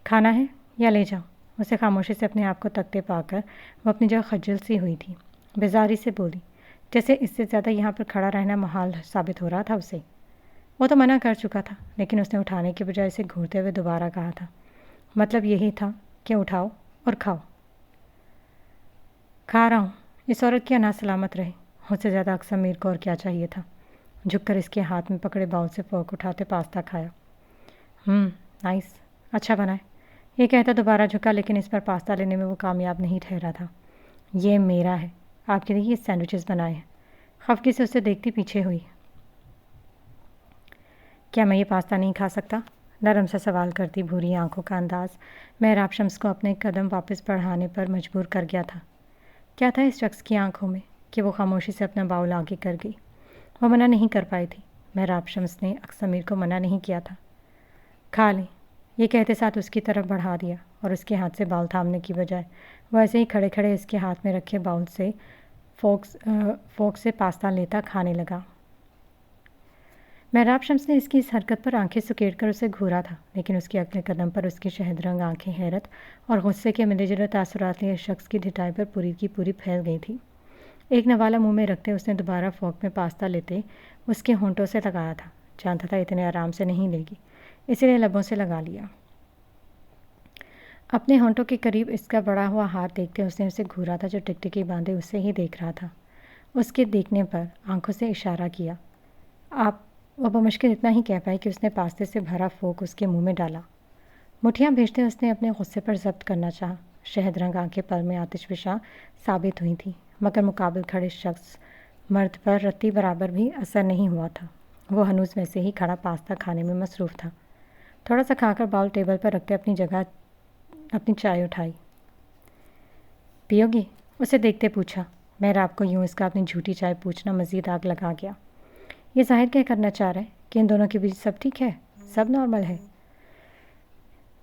کھانا ہے یا لے جاؤ؟ اسے خاموشی سے اپنے آپ کو تکتے پا کر وہ اپنی جگہ خجل سی ہوئی تھی، بیزاری سے بولی، جیسے اس سے زیادہ یہاں پر کھڑا رہنا محال ثابت ہو رہا تھا اسے۔ وہ تو منع کر چکا تھا، لیکن اس نے اٹھانے کے بجائے اسے گھورتے ہوئے دوبارہ کہا تھا۔ مطلب یہی تھا کہ اٹھاؤ اور کھاؤ۔ کھا رہا ہوں، اس عورت کی انا سلامت رہے۔ اس سے زیادہ اقسم میر کو اور کیا چاہیے تھا؟ جھک کر اس کے ہاتھ میں پکڑے باؤل سے فورک اٹھاتے پاستا کھایا۔ نائس، اچھا بنا ہے، یہ کہتا دوبارہ جھکا، لیکن اس پر پاستا لینے میں وہ کامیاب نہیں ٹھہرا تھا۔ یہ میرا ہے، آپ کے لیے یہ سینڈوچز بنائے ہیں۔ خفگی سے اسے دیکھتی پیچھے ہوئی۔ کیا میں یہ پاستا نہیں کھا سکتا؟ نرم سا سوال کرتی بھوری آنکھوں کا انداز محراب شمس کو اپنے قدم واپس بڑھانے پر مجبور کر گیا تھا۔ کیا تھا اس شخص کی آنکھوں میں کہ وہ خاموشی سے اپنا باؤل آگے کر گئی؟ وہ منع نہیں کر پائی تھی۔ محراب شمس نے اقسم کو منع نہیں کیا تھا۔ کھا لیں، یہ کہتے ساتھ اس کی طرف بڑھا دیا، اور اس کے ہاتھ سے باؤل تھامنے کی بجائے وہ ایسے ہی کھڑے کھڑے اس کے ہاتھ میں رکھے باؤل سے فورک سے پاستا لیتا کھانے لگا۔ محراب شمس نے اس کی اس حرکت پر آنکھیں سکیڑ کر اسے گھورا تھا، لیکن اس کے اگلے قدم پر اس کی شہد رنگ آنکھیں حیرت اور غصے کے ملے جلے تاثرات لیے اس شخص کی ڈھٹائی پر پوری کی پوری پھیل گئی تھی۔ ایک نوالا منہ میں رکھتے اس نے دوبارہ فورک میں پاستا لیتے اس کے ہونٹوں سے لگایا تھا۔ جانتا تھا اتنے آرام سے نہیں لے گی، اسی لیے لبوں سے لگا لیا۔ اپنے ہونٹوں کے قریب اس کا بڑا ہوا ہاتھ دیکھتے اس نے اسے گھورا تھا، جو ٹکٹکی باندھے اسے ہی دیکھ رہا تھا۔ اس کے دیکھنے پر آنکھوں سے اشارہ کیا۔ وہ بمشکل اتنا ہی کہہ پائی کہ اس نے پاستے سے بھرا فورک اس کے منہ میں ڈالا۔ مٹھیاں بھیجتے اس نے اپنے غصے پر ضبط کرنا چاہا۔ شہد رنگ آنکھیں پل میں آتش فشاں ثابت ہوئی تھیں، مگر مقابل کھڑے شخص مرد پر رتی برابر بھی اثر نہیں ہوا تھا۔ وہ ہنوز ویسے ہی کھڑا پاستا کھانے میں مصروف تھا۔ تھوڑا سا کھا کر باؤل ٹیبل پر رکھتے اپنی جگہ اپنی چائے اٹھائی۔ پیو گی؟ اسے دیکھتے پوچھا۔ محراب کو یوں اس کا اپنی جھوٹی چائے پوچھنا مزید آگ لگا گیا۔ یہ ظاہر کیا کرنا چاہ رہا ہے کہ ان دونوں کے بیچ سب ٹھیک ہے، سب نارمل ہے۔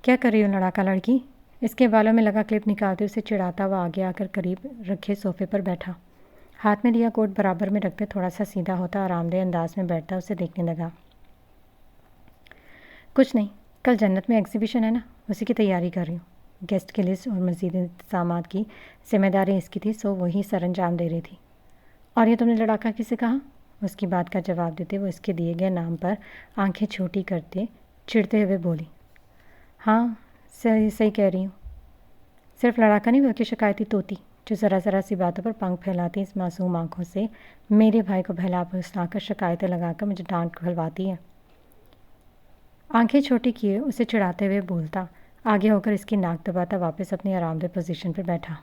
کیا کر رہی ہو لڑاکا لڑکی؟ اس کے بالوں میں لگا کلپ نکالتے اسے چڑھاتا ہوا آگے آ کر قریب رکھے صوفے پر بیٹھا۔ ہاتھ میں لیا کوٹ برابر میں رکھتے تھوڑا سا سیدھا ہوتا آرام دہ انداز میں بیٹھتا اسے دیکھنے لگا۔ کچھ نہیں، کل جنت میں ایگزیبیشن ہے نا، اسی کی تیاری کر رہی ہوں۔ گیسٹ کی لسٹ اور مزید انتظامات کی ذمہ داری اس کی تھی، سو وہی سر انجام دے رہی تھی۔ اور یہ تم نے لڑاکا کسے کہا؟ اس کی بات کا جواب دیتے وہ اس کے دیے گئے نام پر آنکھیں چھوٹی کرتے چڑھتے ہوئے بولی۔ ہاں صحیح کہہ رہی ہوں، صرف لڑاکا نہیں بلکہ شکایتی طوطی، جو ذرا ذرا سی باتوں پر پنکھ پھیلاتی اس معصوم آنکھوں سے میرے بھائی کو بہلا پھسلا کر شکایتیں لگا کر مجھے ڈانٹ کھلواتی ہے۔ آنکھیں چھوٹی کیے اسے چڑھاتے ہوئے بولتا، آگے ہو کر اس کی ناک دباتا واپس اپنی آرام دہ پوزیشن پر بیٹھا۔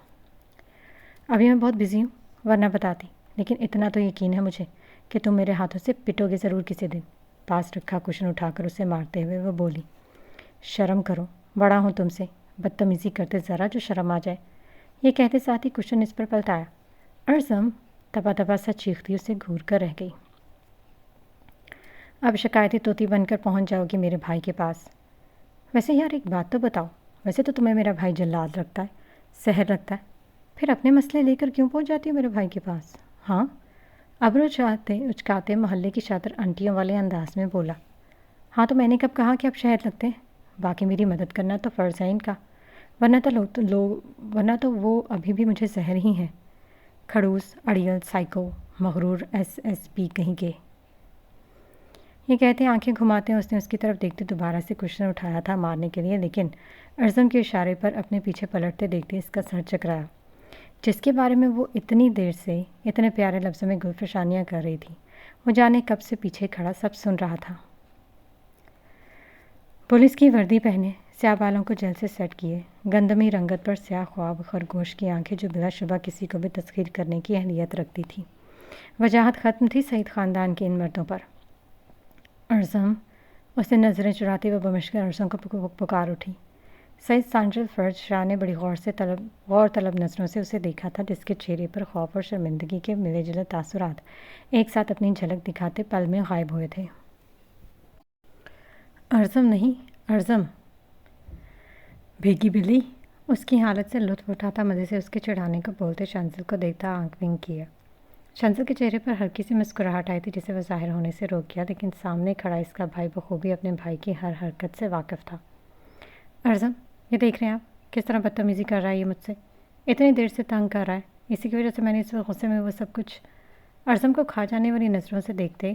ابھی میں بہت بزی ہوں ورنہ بتاتی، لیکن اتنا تو یقین ہے مجھے کہ تم میرے ہاتھوں سے پٹو گے ضرور کسی دن۔ پاس رکھا کشن اٹھا کر اسے مارتے ہوئے وہ بولی، شرم کرو، بڑا ہوں تم سے، بدتمیزی کرتے ذرا جو شرم آ جائے۔ یہ کہتے ساتھ ہی کشن اس پر پلٹایا۔ ارزم دبا دبا سا چیختی اسے گھور کر رہ گئی۔ اب شکایتی طوطی بن کر پہنچ جاؤ گی میرے بھائی کے پاس۔ ویسے یار ایک بات تو بتاؤ، ویسے تو تمہیں میرا بھائی جلاد رکھتا ہے، سحر رکھتا ہے، پھر اپنے مسئلے لے کر کیوں پہنچ جاتی ہو میرے بھائی کے پاس؟ ہاں، ابرو اچکاتے محلے کی شاطر انٹیوں والے انداز میں بولا۔ ہاں تو میں نے کب کہا کہ اب شہد لگتے ہیں؟ باقی میری مدد کرنا تو فرض ہے ان کا، ورنہ تو وہ ابھی بھی مجھے زہر ہی ہیں۔ کھڑوس، اڑیل، سائیکو، مغرور ایس ایس پی کہیں کے۔ یہ کہتے آنکھیں گھماتے ہیں اس نے اس کی طرف دیکھتے دوبارہ سے کشن اٹھایا تھا مارنے کے لیے، لیکن ارزم کے اشارے پر اپنے پیچھے پلٹتے دیکھتے اس کا سر چکرایا، جس کے بارے میں وہ اتنی دیر سے اتنے پیارے لفظوں میں گلفشانیاں کر رہی تھی، وہ جانے کب سے پیچھے کھڑا سب سن رہا تھا۔ پولیس کی وردی پہنے، سیاہ بالوں کو جیل سے سیٹ کیے، گندمی رنگت پر سیاہ خواب خرگوش کی آنکھیں جو بلا شبہ کسی کو بھی تسخیر کرنے کی اہلیت رکھتی تھی، وجاہت ختم تھی سعید خاندان کے ان مردوں پر۔ ارزم، اس نے نظریں چراتے ہوئے بمشکل ارزم کو پکار اٹھی۔ سعید سانجل فرج شاہ نے بڑی غور طلب نظروں سے اسے دیکھا تھا، جس کے چہرے پر خوف اور شرمندگی کے ملے جلے تاثرات ایک ساتھ اپنی جھلک دکھاتے پل میں غائب ہوئے تھے۔ ارزم نہیں، ارزم بھیگی بلی، اس کی حالت سے لطف اٹھاتا مزے سے اس کے چڑھانے کو بولتے شنزل کو دیکھتا آنکھ ونک کیا۔ شنزل کے چہرے پر ہلکی سی مسکراہٹ آئی تھی جسے وہ ظاہر ہونے سے روک گیا، لیکن سامنے کھڑا اس کا بھائی بخوبی اپنے بھائی کی ہر حرکت سے واقف تھا۔ ارزم، یہ دیکھ رہے ہیں آپ کس طرح بدتمیزی کر رہا ہے یہ مجھ سے، اتنی دیر سے تنگ کر رہا ہے، اسی کی وجہ سے میں نے اس غصے میں وہ سب کچھ۔ ارزم کو کھا جانے والی نظروں سے دیکھتے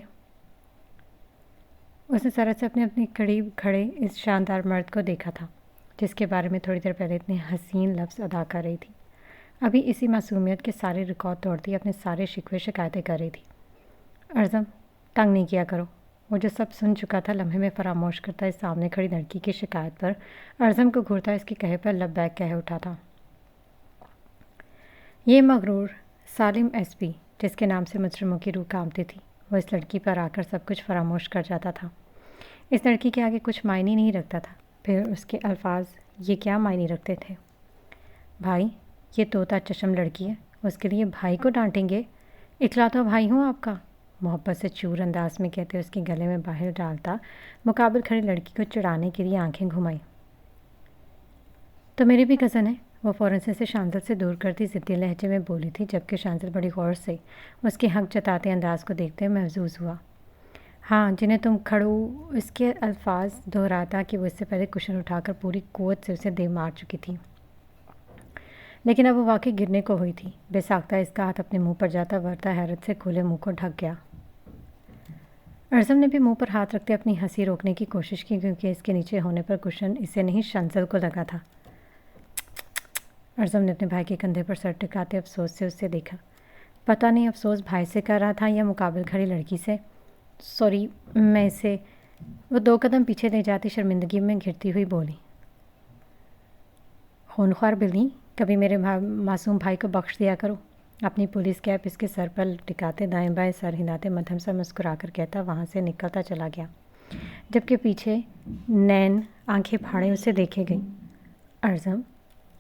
اس نے ذرا سے اپنے قریب کھڑے اس شاندار مرد کو دیکھا تھا، جس کے بارے میں تھوڑی دیر پہلے اتنے حسین لفظ ادا کر رہی تھی، ابھی اسی معصومیت کے سارے ریکارڈ توڑتی اپنے سارے شکوے شکایتیں کر رہی تھی۔ ارزم، تنگ نہیں کیا کرو، وہ جو سب سن چکا تھا لمحے میں فراموش کرتا اس سامنے کھڑی لڑکی کی شکایت پر ارزم کو گھورتا اس کے کہے پر لب بیک کہہ اٹھا تھا۔ یہ مغرور سالم ایس پی جس کے نام سے مجرموں کی روح کانپتی تھی، وہ اس لڑکی پر آ کر سب کچھ فراموش کر جاتا تھا۔ اس لڑکی کے آگے کچھ معنی نہیں رکھتا تھا، پھر اس کے الفاظ یہ کیا معنی رکھتے تھے؟ بھائی، یہ طوطا چشم لڑکی ہے، اس کے لیے بھائی کو ڈانٹیں گے؟ اکلوتا بھائی ہوں آپ کا، محبت سے چور انداز میں کہتے اس کے گلے میں باہر ڈالتا مقابل کھڑی لڑکی کو چڑھانے کے لیے آنکھیں گھمائی۔ تو میری بھی کزن ہے، وہ فوراً سے شانزل سے دور کرتی ضدی لہجے میں بولی تھی، جبکہ شانزل بڑی غور سے اس کے حق جتاتے انداز کو دیکھتے محظوظ ہوا۔ ہاں، جنہیں تم کھڑو، اس کے الفاظ دہراتا کہ وہ اس سے پہلے کشن اٹھا کر پوری قوت سے اسے دے مار چکی تھی، لیکن اب وہ واقعی گرنے کو ہوئی تھی۔ بے ساختہ اس کا ہاتھ اپنے منہ پر جاتا ورتا حیرت سے کھلے منہ کو ڈھک گیا۔ ارزم نے بھی منہ پر ہاتھ رکھتے اپنی ہنسی روکنے کی کوشش کی، کیونکہ اس کے نیچے ہونے پر کشن اسے نہیں شنزل کو لگا تھا۔ ارزم نے اپنے بھائی کے کندھے پر سر ٹکاتے افسوس سے اسے دیکھا۔ پتہ نہیں افسوس بھائی سے کر رہا تھا یا مقابل کھڑی لڑکی سے۔ سوری، میں اسے، وہ 2 قدم پیچھے لے جاتی شرمندگی میں گھرتی ہوئی بولی۔ خونخوار بلی، کبھی میرے معصوم بھائی کو بخش دیا کرو۔ اپنی پولیس کیپ اس کے سر پر ٹکاتے دائیں بائیں سر ہلاتے مدھم سا مسکرا کر کہتا وہاں سے نکلتا چلا گیا، جبکہ پیچھے نین آنکھیں پھاڑے اسے دیکھے گئی۔ ارزم،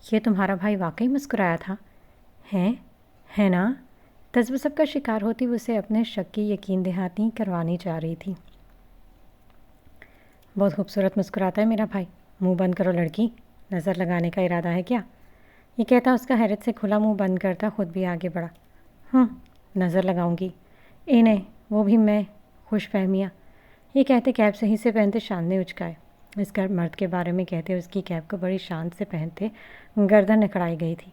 یہ تمہارا بھائی واقعی مسکرایا تھا؟ ہے نا؟ تذبذب سب کا شکار ہوتی وہ اسے اپنے شک کی یقین دہانی کروانی چاہ رہی تھی۔ بہت خوبصورت مسکراتا ہے میرا بھائی، منہ بند کرو لڑکی، نظر لگانے کا ارادہ ہے کیا؟ یہ کہتا اس کا حیرت سے کھلا منہ بند کرتا خود بھی آگے بڑھا۔ نظر لگاؤں گی، انہیں وہ بھی میں، خوش فہمیاں۔ یہ کہتے کیپ صحیح سے پہنتے شان نے اچکائے۔ اس کا مرد کے بارے میں کہتے اس کی کیپ کو بڑی شان سے پہنتے گردن نکڑائی گئی تھی۔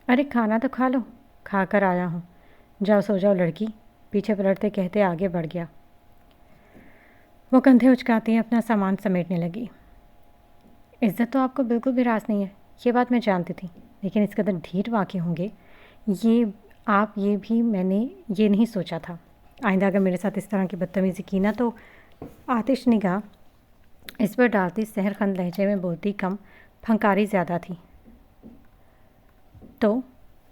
ارے کھانا تو کھا لو، کھا کر آیا ہوں، جاؤ سو جاؤ لڑکی، پیچھے پلٹتے کہتے آگے بڑھ گیا۔ وہ کندھے اچکاتی اپنا سامان سمیٹنے لگی۔ عزت تو آپ کو بالکل بھی راس نہیں ہے، یہ بات میں جانتی تھی، لیکن اس قدر ڈھیٹ واقع ہوں گے یہ بھی میں نے یہ نہیں سوچا تھا۔ آئندہ اگر میرے ساتھ اس طرح کی بدتمیزی کی نا تو آتش نگاہ اس پر ڈالتی سحر خند لہجے میں بولتی کم پھنکاری زیادہ تھی۔ تو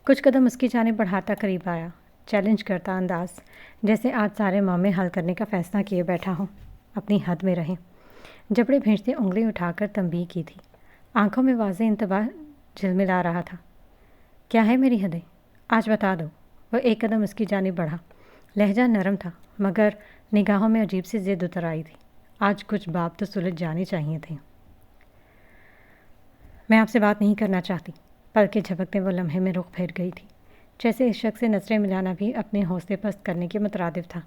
کچھ قدم اس کی جانب بڑھاتا قریب آیا، چیلنج کرتا انداز، جیسے آج سارے معاملے حل کرنے کا فیصلہ کیے بیٹھا ہوں۔ اپنی حد میں رہیں۔ جبڑے بھینچتے انگلی اٹھا کر تنبیہ کی تھی۔ آنکھوں میں واضح انتباہ جھلملا رہا تھا۔ کیا ہے میری حدیں؟ آج بتا دو۔ وہ ایک قدم اس کی جانب بڑھا۔ لہجہ نرم تھا مگر نگاہوں میں عجیب سی ضد اتر آئی تھی۔ آج کچھ باب تو سلجھ جانے چاہیے تھے۔ میں آپ سے بات نہیں کرنا چاہتی۔ پلکیں جھپکتے وہ لمحے میں رخ پھیر گئی تھی، جیسے اس شخص سے نظریں ملانا بھی اپنے حوصلے پست کرنے کے مترادف تھا۔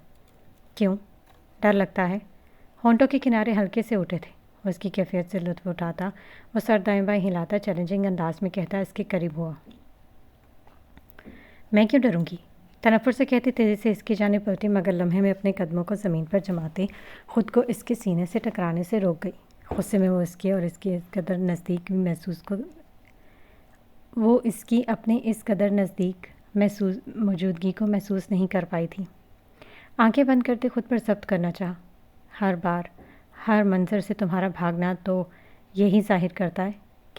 کیوں؟ ڈر لگتا ہے؟ ہونٹوں کے کنارے ہلکے سے اٹھے تھے۔ وہ اس کی کیفیت سے لطف اٹھاتا، وہ سر دائیں بائیں ہلاتا چیلنجنگ انداز میں کہتا اس کے قریب ہوا۔ میں کیوں ڈروں گی؟ تنفر سے کہتی تیزی سے اس کی جانب پلٹی مگر لمحے میں اپنے قدموں کو زمین پر جماتے خود کو اس کے سینے سے ٹکرانے سے روک گئی۔ غصے میں وہ اس کی اور اس کی اس قدر نزدیک محسوس موجودگی کو محسوس نہیں کر پائی تھی۔ آنکھیں بند کرتے خود پر ضبط کرنا چاہا۔ ہر بار ہر منظر سے تمہارا بھاگنا تو یہی ظاہر کرتا ہے۔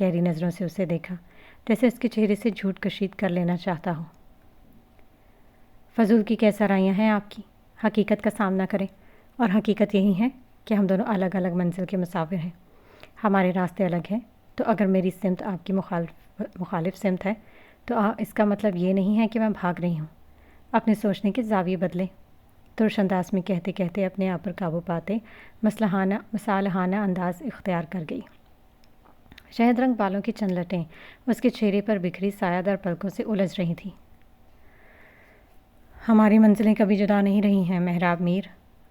گہری نظروں سے اسے دیکھا، جیسے اس کے چہرے سے جھوٹ کشید کر لینا چاہتا ہو۔ فضول کی کیسرائیاں ہیں آپ کی۔ حقیقت کا سامنا کریں، اور حقیقت یہی ہے کہ ہم دونوں الگ الگ منزل کے مسافر ہیں۔ ہمارے راستے الگ ہیں، تو اگر میری سمت آپ کی مخالف سمت ہے تو اس کا مطلب یہ نہیں ہے کہ میں بھاگ رہی ہوں۔ اپنے سوچنے کے زاویے بدلے، ترش انداز میں کہتے کہتے اپنے آپ پر قابو پاتے مصالحانہ انداز اختیار کر گئی۔ شہد رنگ بالوں کی چند لٹیں اس کے چہرے پر بکھری سایہ دار پلکوں سے الجھ رہی تھیں۔ ہماری منزلیں کبھی جدا نہیں رہی ہیں محراب میر۔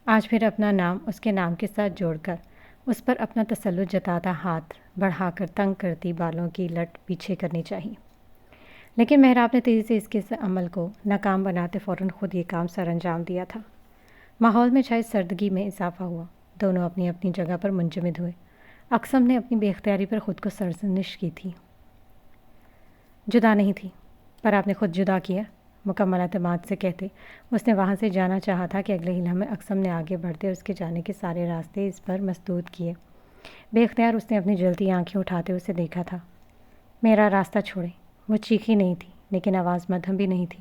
آج پھر اپنا نام اس کے نام کے ساتھ جوڑ کر اس پر اپنا تسلط جتاتا ہاتھ بڑھا کر تنگ کرتی بالوں کی لٹ پیچھے کرنی چاہیے۔ لیکن محراب نے تیزی سے اس کے عمل کو ناکام بناتے فوراً خود یہ کام سر انجام دیا تھا۔ ماحول میں چھائی سردگی میں اضافہ ہوا۔ دونوں اپنی اپنی جگہ پر منجمد ہوئے۔ اقسم نے اپنی بے اختیاری پر خود کو سرزنش کی تھی۔ جدا نہیں تھی، پر آپ نے خود جدا کیا، مکمل اعتماد سے کہتے اس نے وہاں سے جانا چاہا تھا کہ اگلے ہی لمحے اقسم نے آگے بڑھتے اس کے جانے کے سارے راستے اس پر مسدود کیے۔ بے اختیار اس نے اپنی جلتی آنکھیں اٹھاتے اسے دیکھا تھا۔ میرا راستہ چھوڑیں۔ وہ چیخی نہیں تھی لیکن آواز مدھم بھی نہیں تھی۔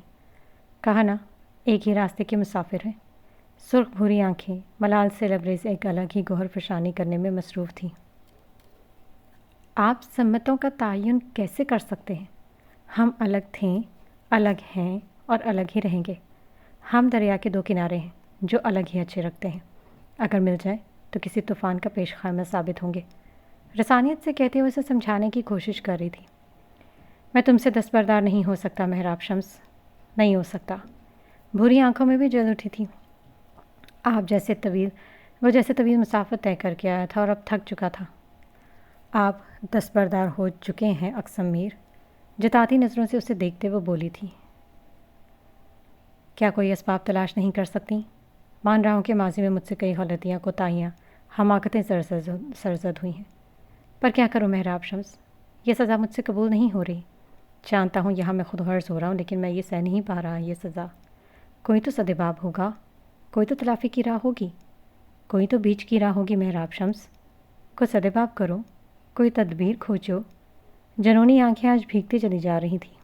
کہا نا، ایک ہی راستے کے مسافر ہیں۔ سرخ بھوری آنکھیں ملال سے لبریز ایک الگ ہی گوہر فشانی کرنے میں مصروف تھیں۔ آپ سمتوں کا تعین کیسے کر سکتے ہیں؟ ہم الگ تھے، الگ ہیں اور الگ ہی رہیں گے۔ ہم دریا کے دو کنارے ہیں جو الگ ہی اچھے رکھتے ہیں۔ اگر مل جائیں تو کسی طوفان کا پیش خیمہ ثابت ہوں گے۔ رسانیت سے کہتے ہوئے اسے سمجھانے کی کوشش کر رہی تھی۔ میں تم سے دستبردار نہیں ہو سکتا محراب شمس، نہیں ہو سکتا۔ بھوری آنکھوں میں بھی جل اٹھی تھی۔ وہ جیسے طویل مسافت طے کر کے آیا تھا اور اب تھک چکا تھا۔ آپ دستبردار ہو چکے ہیں اقسم میر، جتاتی نظروں سے اسے دیکھتے وہ بولی تھی۔ کیا کوئی اسباب تلاش نہیں کر سکتی؟ مان رہا ہوں کہ ماضی میں مجھ سے کئی غلطیاں، کوتاہیاں، حماقتیں سرزد ہوئی ہیں، پر کیا کروں محراب شمس، یہ سزا مجھ سے قبول نہیں ہو رہی۔ جانتا ہوں یہاں میں خود غرض ہو رہا ہوں، لیکن میں یہ سہ نہیں پا رہا یہ سزا۔ کوئی تو سدباب ہوگا، کوئی تو تلافی کی راہ ہوگی، کوئی تو بیچ کی راہ ہوگی محراب شمس۔ کوئی سدباب کرو، کوئی تدبیر کھوجو۔ جنونی آنکھیں آج بھیگتی چلی جا رہی تھیں۔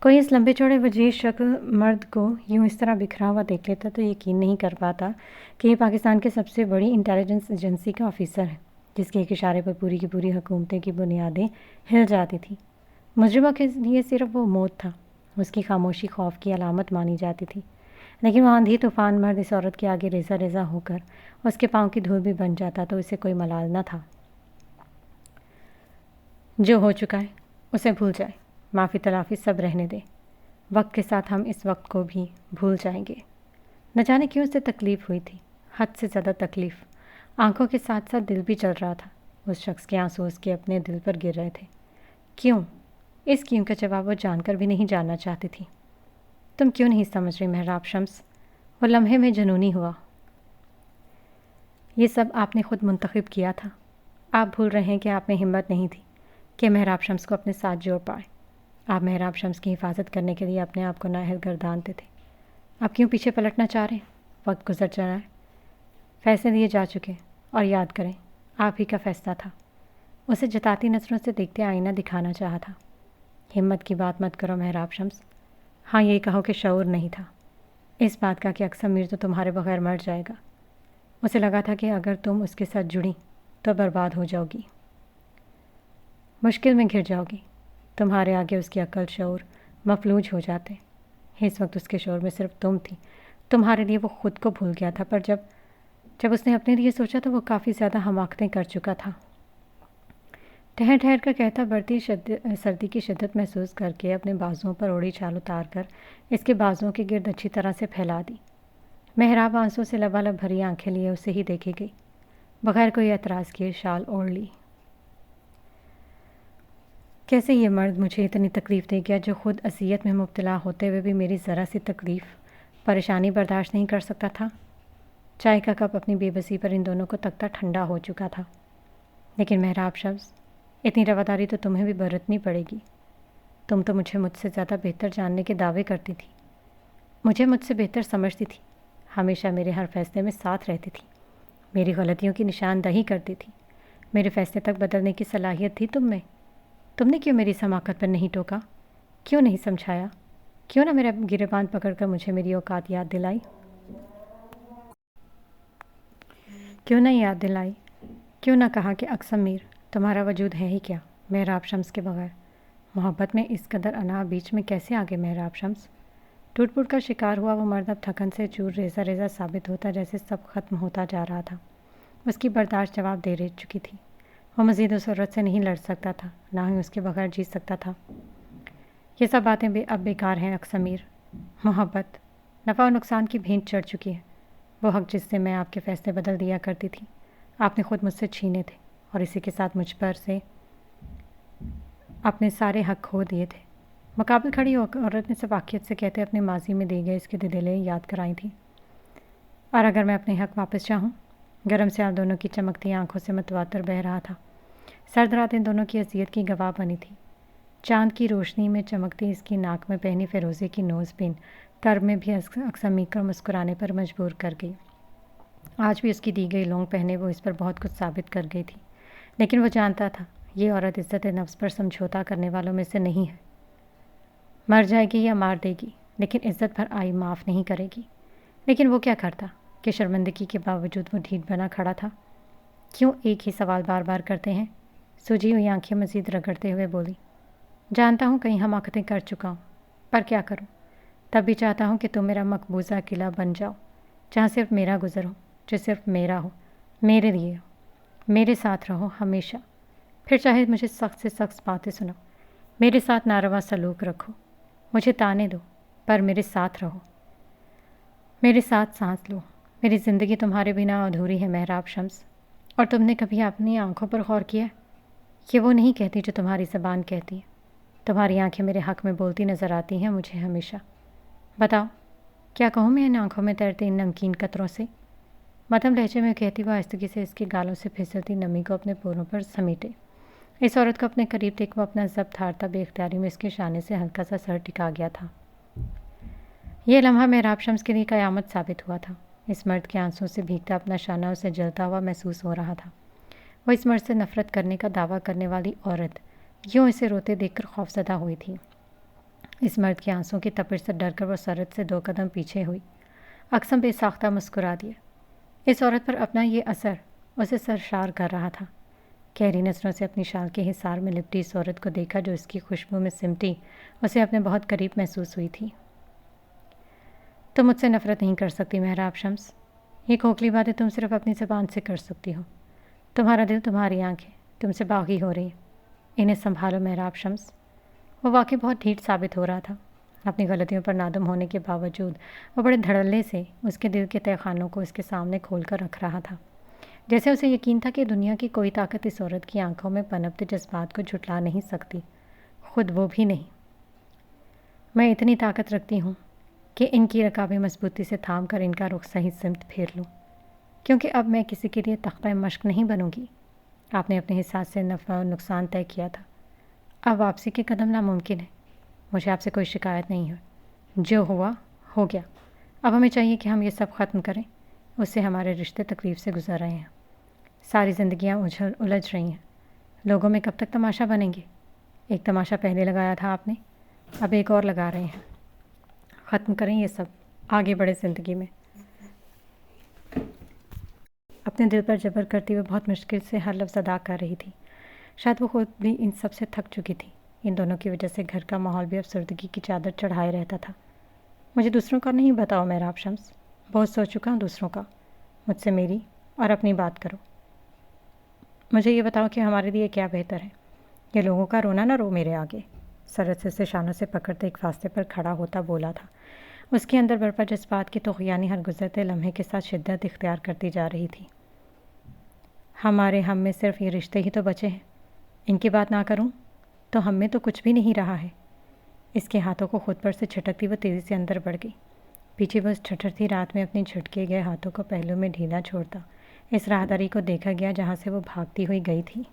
کوئی اس لمبے چوڑے وجیح شکل مرد کو یوں اس طرح بکھرا ہوا دیکھ لیتا تو یقین نہیں کر پاتا کہ یہ پاکستان کے سب سے بڑی انٹیلیجنس ایجنسی کا آفیسر ہے، جس کے ایک اشارے پر پوری کی پوری حکومتیں کی بنیادیں ہل جاتی تھیں۔ مجرموں کے لیے صرف وہ موت تھا، اس کی خاموشی خوف کی علامت مانی جاتی تھی، لیکن وہ آندھی طوفان مرد اس عورت کے آگے ریزہ ریزہ ہو کر اس کے پاؤں کی دھول بھی بن جاتا تو اسے کوئی ملال نہ تھا۔ جو ہو چکا ہے اسے بھول جائے، معافی تلافی سب رہنے دے۔ وقت کے ساتھ ہم اس وقت کو بھی بھول جائیں گے۔ نہ جانے کیوں اسے تکلیف ہوئی تھی، حد سے زیادہ تکلیف۔ آنکھوں کے ساتھ ساتھ دل بھی چل رہا تھا۔ اس شخص کے آنسو اس کے اپنے دل پر گر رہے تھے۔ کیوں؟ اس کیوں کا جواب وہ جان کر بھی نہیں جاننا چاہتی تھی۔ تم کیوں نہیں سمجھ رہی محراب شمس؟ وہ لمحے میں جنونی ہوا۔ یہ سب آپ نے خود منتخب کیا تھا۔ آپ بھول رہے ہیں کہ آپ میں ہمت نہیں تھی کہ محراب شمس کو اپنے ساتھ جوڑ پائے۔ آپ محراب شمس کی حفاظت کرنے کے لیے اپنے آپ کو نااہل گردانتے تھے۔ آپ کیوں پیچھے پلٹنا چاہ رہے ہیں؟ وقت گزر چلا ہے، فیصلے دیے جا چکے، اور یاد کریں آپ ہی کا فیصلہ تھا۔ اسے جتاتی نظروں سے دیکھتے آئینہ دکھانا چاہا تھا۔ ہمت کی بات مت کرو محراب شمس، ہاں یہ کہو کہ شعور نہیں تھا اس بات کا کہ اقسم میر تو تمہارے بغیر مر جائے گا۔ اسے لگا تھا کہ اگر تم اس کے ساتھ جڑی تو برباد ہو جاؤ گی، مشکل میں گھر جاؤ گی۔ تمہارے آگے اس کی عقل شعور مفلوج ہو جاتے۔ اس وقت اس کے شعور میں صرف تم تھی، تمہارے لیے وہ خود کو بھول گیا تھا، پر جب اس نے اپنے لیے سوچا تو وہ کافی زیادہ حماقتیں کر چکا تھا۔ ٹھہر ٹھہر کر کہتا، بڑھتی سردی کی شدت محسوس کر کے اپنے بازوؤں پر اوڑی چھال اتار کر اس کے بازوؤں کے گرد اچھی طرح سے پھیلا دی۔ محراب آنسوں سے لبالب بھری آنکھیں لیے اسے ہی دیکھے گئی، بغیر کوئی اعتراض کیے شال اوڑھ لی۔ کیسے یہ مرد مجھے اتنی تکلیف دے گیا جو خود اذیت میں مبتلا ہوتے ہوئے بھی میری ذرا سی تکلیف پریشانی برداشت نہیں کر سکتا تھا؟ چائے کا کپ اپنی بے بسی پر ان دونوں کو تکتا ٹھنڈا ہو چکا تھا۔ لیکن محراب شمس، اتنی رواداری تو تمہیں بھی برتنی پڑے گی۔ تم تو مجھے مجھ سے زیادہ بہتر جاننے کے دعوے کرتی تھی، مجھے مجھ سے بہتر سمجھتی تھی، ہمیشہ میرے ہر فیصلے میں ساتھ رہتی تھی، میری غلطیوں کی نشاندہی کرتی تھی، میرے فیصلے تک بدلنے کی صلاحیت تھی تم میں۔ تم نے کیوں میری سماقت پر نہیں ٹوکا؟ کیوں نہیں سمجھایا؟ کیوں نہ میرا گریبان پکڑ کر مجھے میری اوقات یاد دلائی؟ کیوں نہ کہا کہ اقسم میر، تمہارا وجود ہے ہی کیا محراب شمس کے بغیر؟ محبت میں اس قدر انا بیچ میں کیسے آ گئے محراب شمس؟ ٹوٹ پھوٹ کا شکار ہوا وہ مرد اب تھکن سے چور ریزہ ریزہ ثابت ہوتا جیسے سب ختم ہوتا جا رہا تھا۔ اس کی برداشت جواب دے چکی تھی۔ وہ مزید اس عورت سے نہیں لڑ سکتا تھا، نہ ہی اس کے بغیر جی سکتا تھا۔ یہ سب باتیں اب بیکار ہیں اقسم میر۔ محبت نفع و نقصان کی بھینٹ چڑھ چکی ہے۔ وہ حق جس سے میں آپ کے فیصلے بدل دیا کرتی تھی، آپ نے خود مجھ سے چھینے تھے، اور اسی کے ساتھ مجھ پر سے اپنے سارے حق کھو دیے تھے۔ مقابل کھڑی عورت نے سب واقعیت سے کہتے اپنے ماضی میں دی گئے اس کے دلیں یاد کرائی تھیں۔ اور اگر میں اپنے حق واپس چاہوں؟ گرم سے آپ دونوں کی چمکتی آنکھوں سے متواتر بہہ رہا تھا۔ سرد رات ان دونوں کی اذیت کی گواہ بنی تھی۔ چاند کی روشنی میں چمکتی اس کی ناک میں پہنی فیروزے کی نوز پن کرب میں بھی اقسم میر کو مسکرانے پر مجبور کر گئی۔ آج بھی اس کی دی گئی لونگ پہنے وہ اس پر بہت کچھ ثابت کر گئی تھی، لیکن وہ جانتا تھا یہ عورت عزت نفس پر سمجھوتا کرنے والوں میں سے نہیں ہے۔ مر جائے گی یا مار دے گی، لیکن عزت پر آئی معاف نہیں کرے گی۔ لیکن وہ کیا کرتا کہ شرمندگی کے باوجود وہ ڈھیٹ بنا کھڑا تھا۔ کیوں ایک ہی سوال بار بار کرتے ہیں؟ سوجی ہوئی آنکھیں مزید رگڑتے ہوئے بولی، جانتا ہوں کہیں حماقتیں کر چکا ہوں، پر کیا کروں؟ تب بھی چاہتا ہوں کہ تم میرا مقبوضہ قلعہ بن جاؤ، جہاں صرف میرا گزر ہو، جو صرف میرا ہو، میرے لیے ہو، میرے ساتھ رہو ہمیشہ۔ پھر چاہے مجھے سخت سے سخت باتیں سناؤ، میرے ساتھ ناروا سلوک رکھو، مجھے تانے دو، پر میرے ساتھ رہو، میرے ساتھ سانس لو۔ میری زندگی تمہارے بنا ادھوری ہے محراب شمس۔ اور تم نے کبھی اپنی آنکھوں پر غور کیا؟ یہ وہ نہیں کہتی جو تمہاری زبان کہتی ہے۔ تمہاری آنکھیں میرے حق میں بولتی نظر آتی ہیں مجھے ہمیشہ۔ بتاؤ کیا کہوں میں ان آنکھوں میں تیرتے ان نمکین قطروں سے؟ مدھم لہجے میں کہتی وہ آہستگی سے اس کے گالوں سے پھسلتی نمی کو اپنے پوروں پر سمیٹے۔ اس عورت کو اپنے قریب دیکھ وہ اپنا ضبط ہارتا بے اختیاری میں اس کے شانے سے ہلکا سا سر ٹکا گیا تھا۔ یہ لمحہ محراب شمس کے لیے قیامت ثابت ہوا تھا۔ اس مرد کے آنسوں سے بھیگتا اپنا شانہ اسے جلتا ہوا محسوس ہو رہا تھا۔ وہ اس مرد سے نفرت کرنے کا دعویٰ کرنے والی عورت یوں اسے روتے دیکھ کر خوفزدہ ہوئی تھی۔ اس مرد کے آنسوں کی تپش سے ڈر کر وہ سرد سے 2 قدم پیچھے ہوئی۔ اقسم بے ساختہ مسکرا دیا۔ اس عورت پر اپنا یہ اثر اسے سرشار کر رہا تھا۔ گہری نظروں سے اپنی شال کے حصار میں لپٹی اس عورت کو دیکھا جو اس کی خوشبو میں سمٹی اسے اپنے بہت قریب محسوس ہوئی تھی۔ تم مجھ سے نفرت نہیں کر سکتی محراب شمس، یہ کھوکھلی باتیں تم صرف اپنی زبان سے کر سکتی ہو۔ تمہارا دل، تمہاری آنکھیں تم سے باغی ہو رہی ہیں، انہیں سنبھالو محراب شمس۔ وہ واقعی بہت ڈھیٹ ثابت ہو رہا تھا۔ اپنی غلطیوں پر نادم ہونے کے باوجود وہ بڑے دھڑلے سے اس کے دل کے تہہ خانوں کو اس کے سامنے کھول کر رکھ رہا تھا، جیسے اسے یقین تھا کہ دنیا کی کوئی طاقت اس عورت کی آنکھوں میں پنپتے جذبات کو جھٹلا نہیں سکتی، خود وہ بھی نہیں۔ میں اتنی طاقت رکھتی ہوں کہ ان کی رکابیں مضبوطی سے تھام کر ان کا رخ صحیح سمت پھیر لوں، کیونکہ اب میں کسی کے لیے تختہ مشق نہیں بنوں گی۔ آپ نے اپنے حساب سے نفع و نقصان طے کیا تھا، اب واپسی کے قدم ناممکن ہے۔ مجھے آپ سے کوئی شکایت نہیں ہے، جو ہوا ہو گیا۔ اب ہمیں چاہیے کہ ہم یہ سب ختم کریں، اس سے ہمارے رشتے تکلیف سے گزر رہے ہیں، ساری زندگیاں الجھ رہی ہیں، لوگوں میں کب تک تماشا بنیں گے؟ ایک تماشا پہلے لگایا تھا آپ نے، اب ایک اور لگا رہے ہیں۔ ختم کریں یہ سب، آگے بڑھے زندگی میں۔ اپنے دل پر جبر کرتی ہوئے بہت مشکل سے ہر لفظ ادا کر رہی تھی۔ شاید وہ خود بھی ان سب سے تھک چکی تھی۔ ان دونوں کی وجہ سے گھر کا ماحول بھی افسردگی کی چادر چڑھائے رہتا تھا۔ مجھے دوسروں کا نہیں بتاؤ میرا شمس، بہت سوچ چکا ہوں دوسروں کا، مجھ سے میری اور اپنی بات کرو۔ مجھے یہ بتاؤ کہ ہمارے لیے کیا بہتر ہے؟ یہ لوگوں کا رونا نہ رو میرے آگے۔ سرد سے شانوں سے پکڑتے ایک فاصلے پر کھڑا ہوتا بولا تھا۔ اس کے اندر برپا جذبات کی طغیانی ہر گزرتے لمحے کے ساتھ شدت اختیار کرتی جا رہی تھی۔ ہمارے ہم میں صرف یہ رشتے ہی تو بچے ہیں، ان کی بات نہ کروں تو ہم میں تو کچھ بھی نہیں رہا ہے۔ اس کے ہاتھوں کو خود پر سے چھٹکتی وہ تیزی سے اندر بڑھ گئی۔ پیچھے بس ٹھٹرتی رات میں اپنے جھٹکے گئے ہاتھوں کو پہلو میں ڈھیلا چھوڑتا اس راہداری کو دیکھا گیا جہاں سے وہ بھاگتی ہوئی گئی تھی۔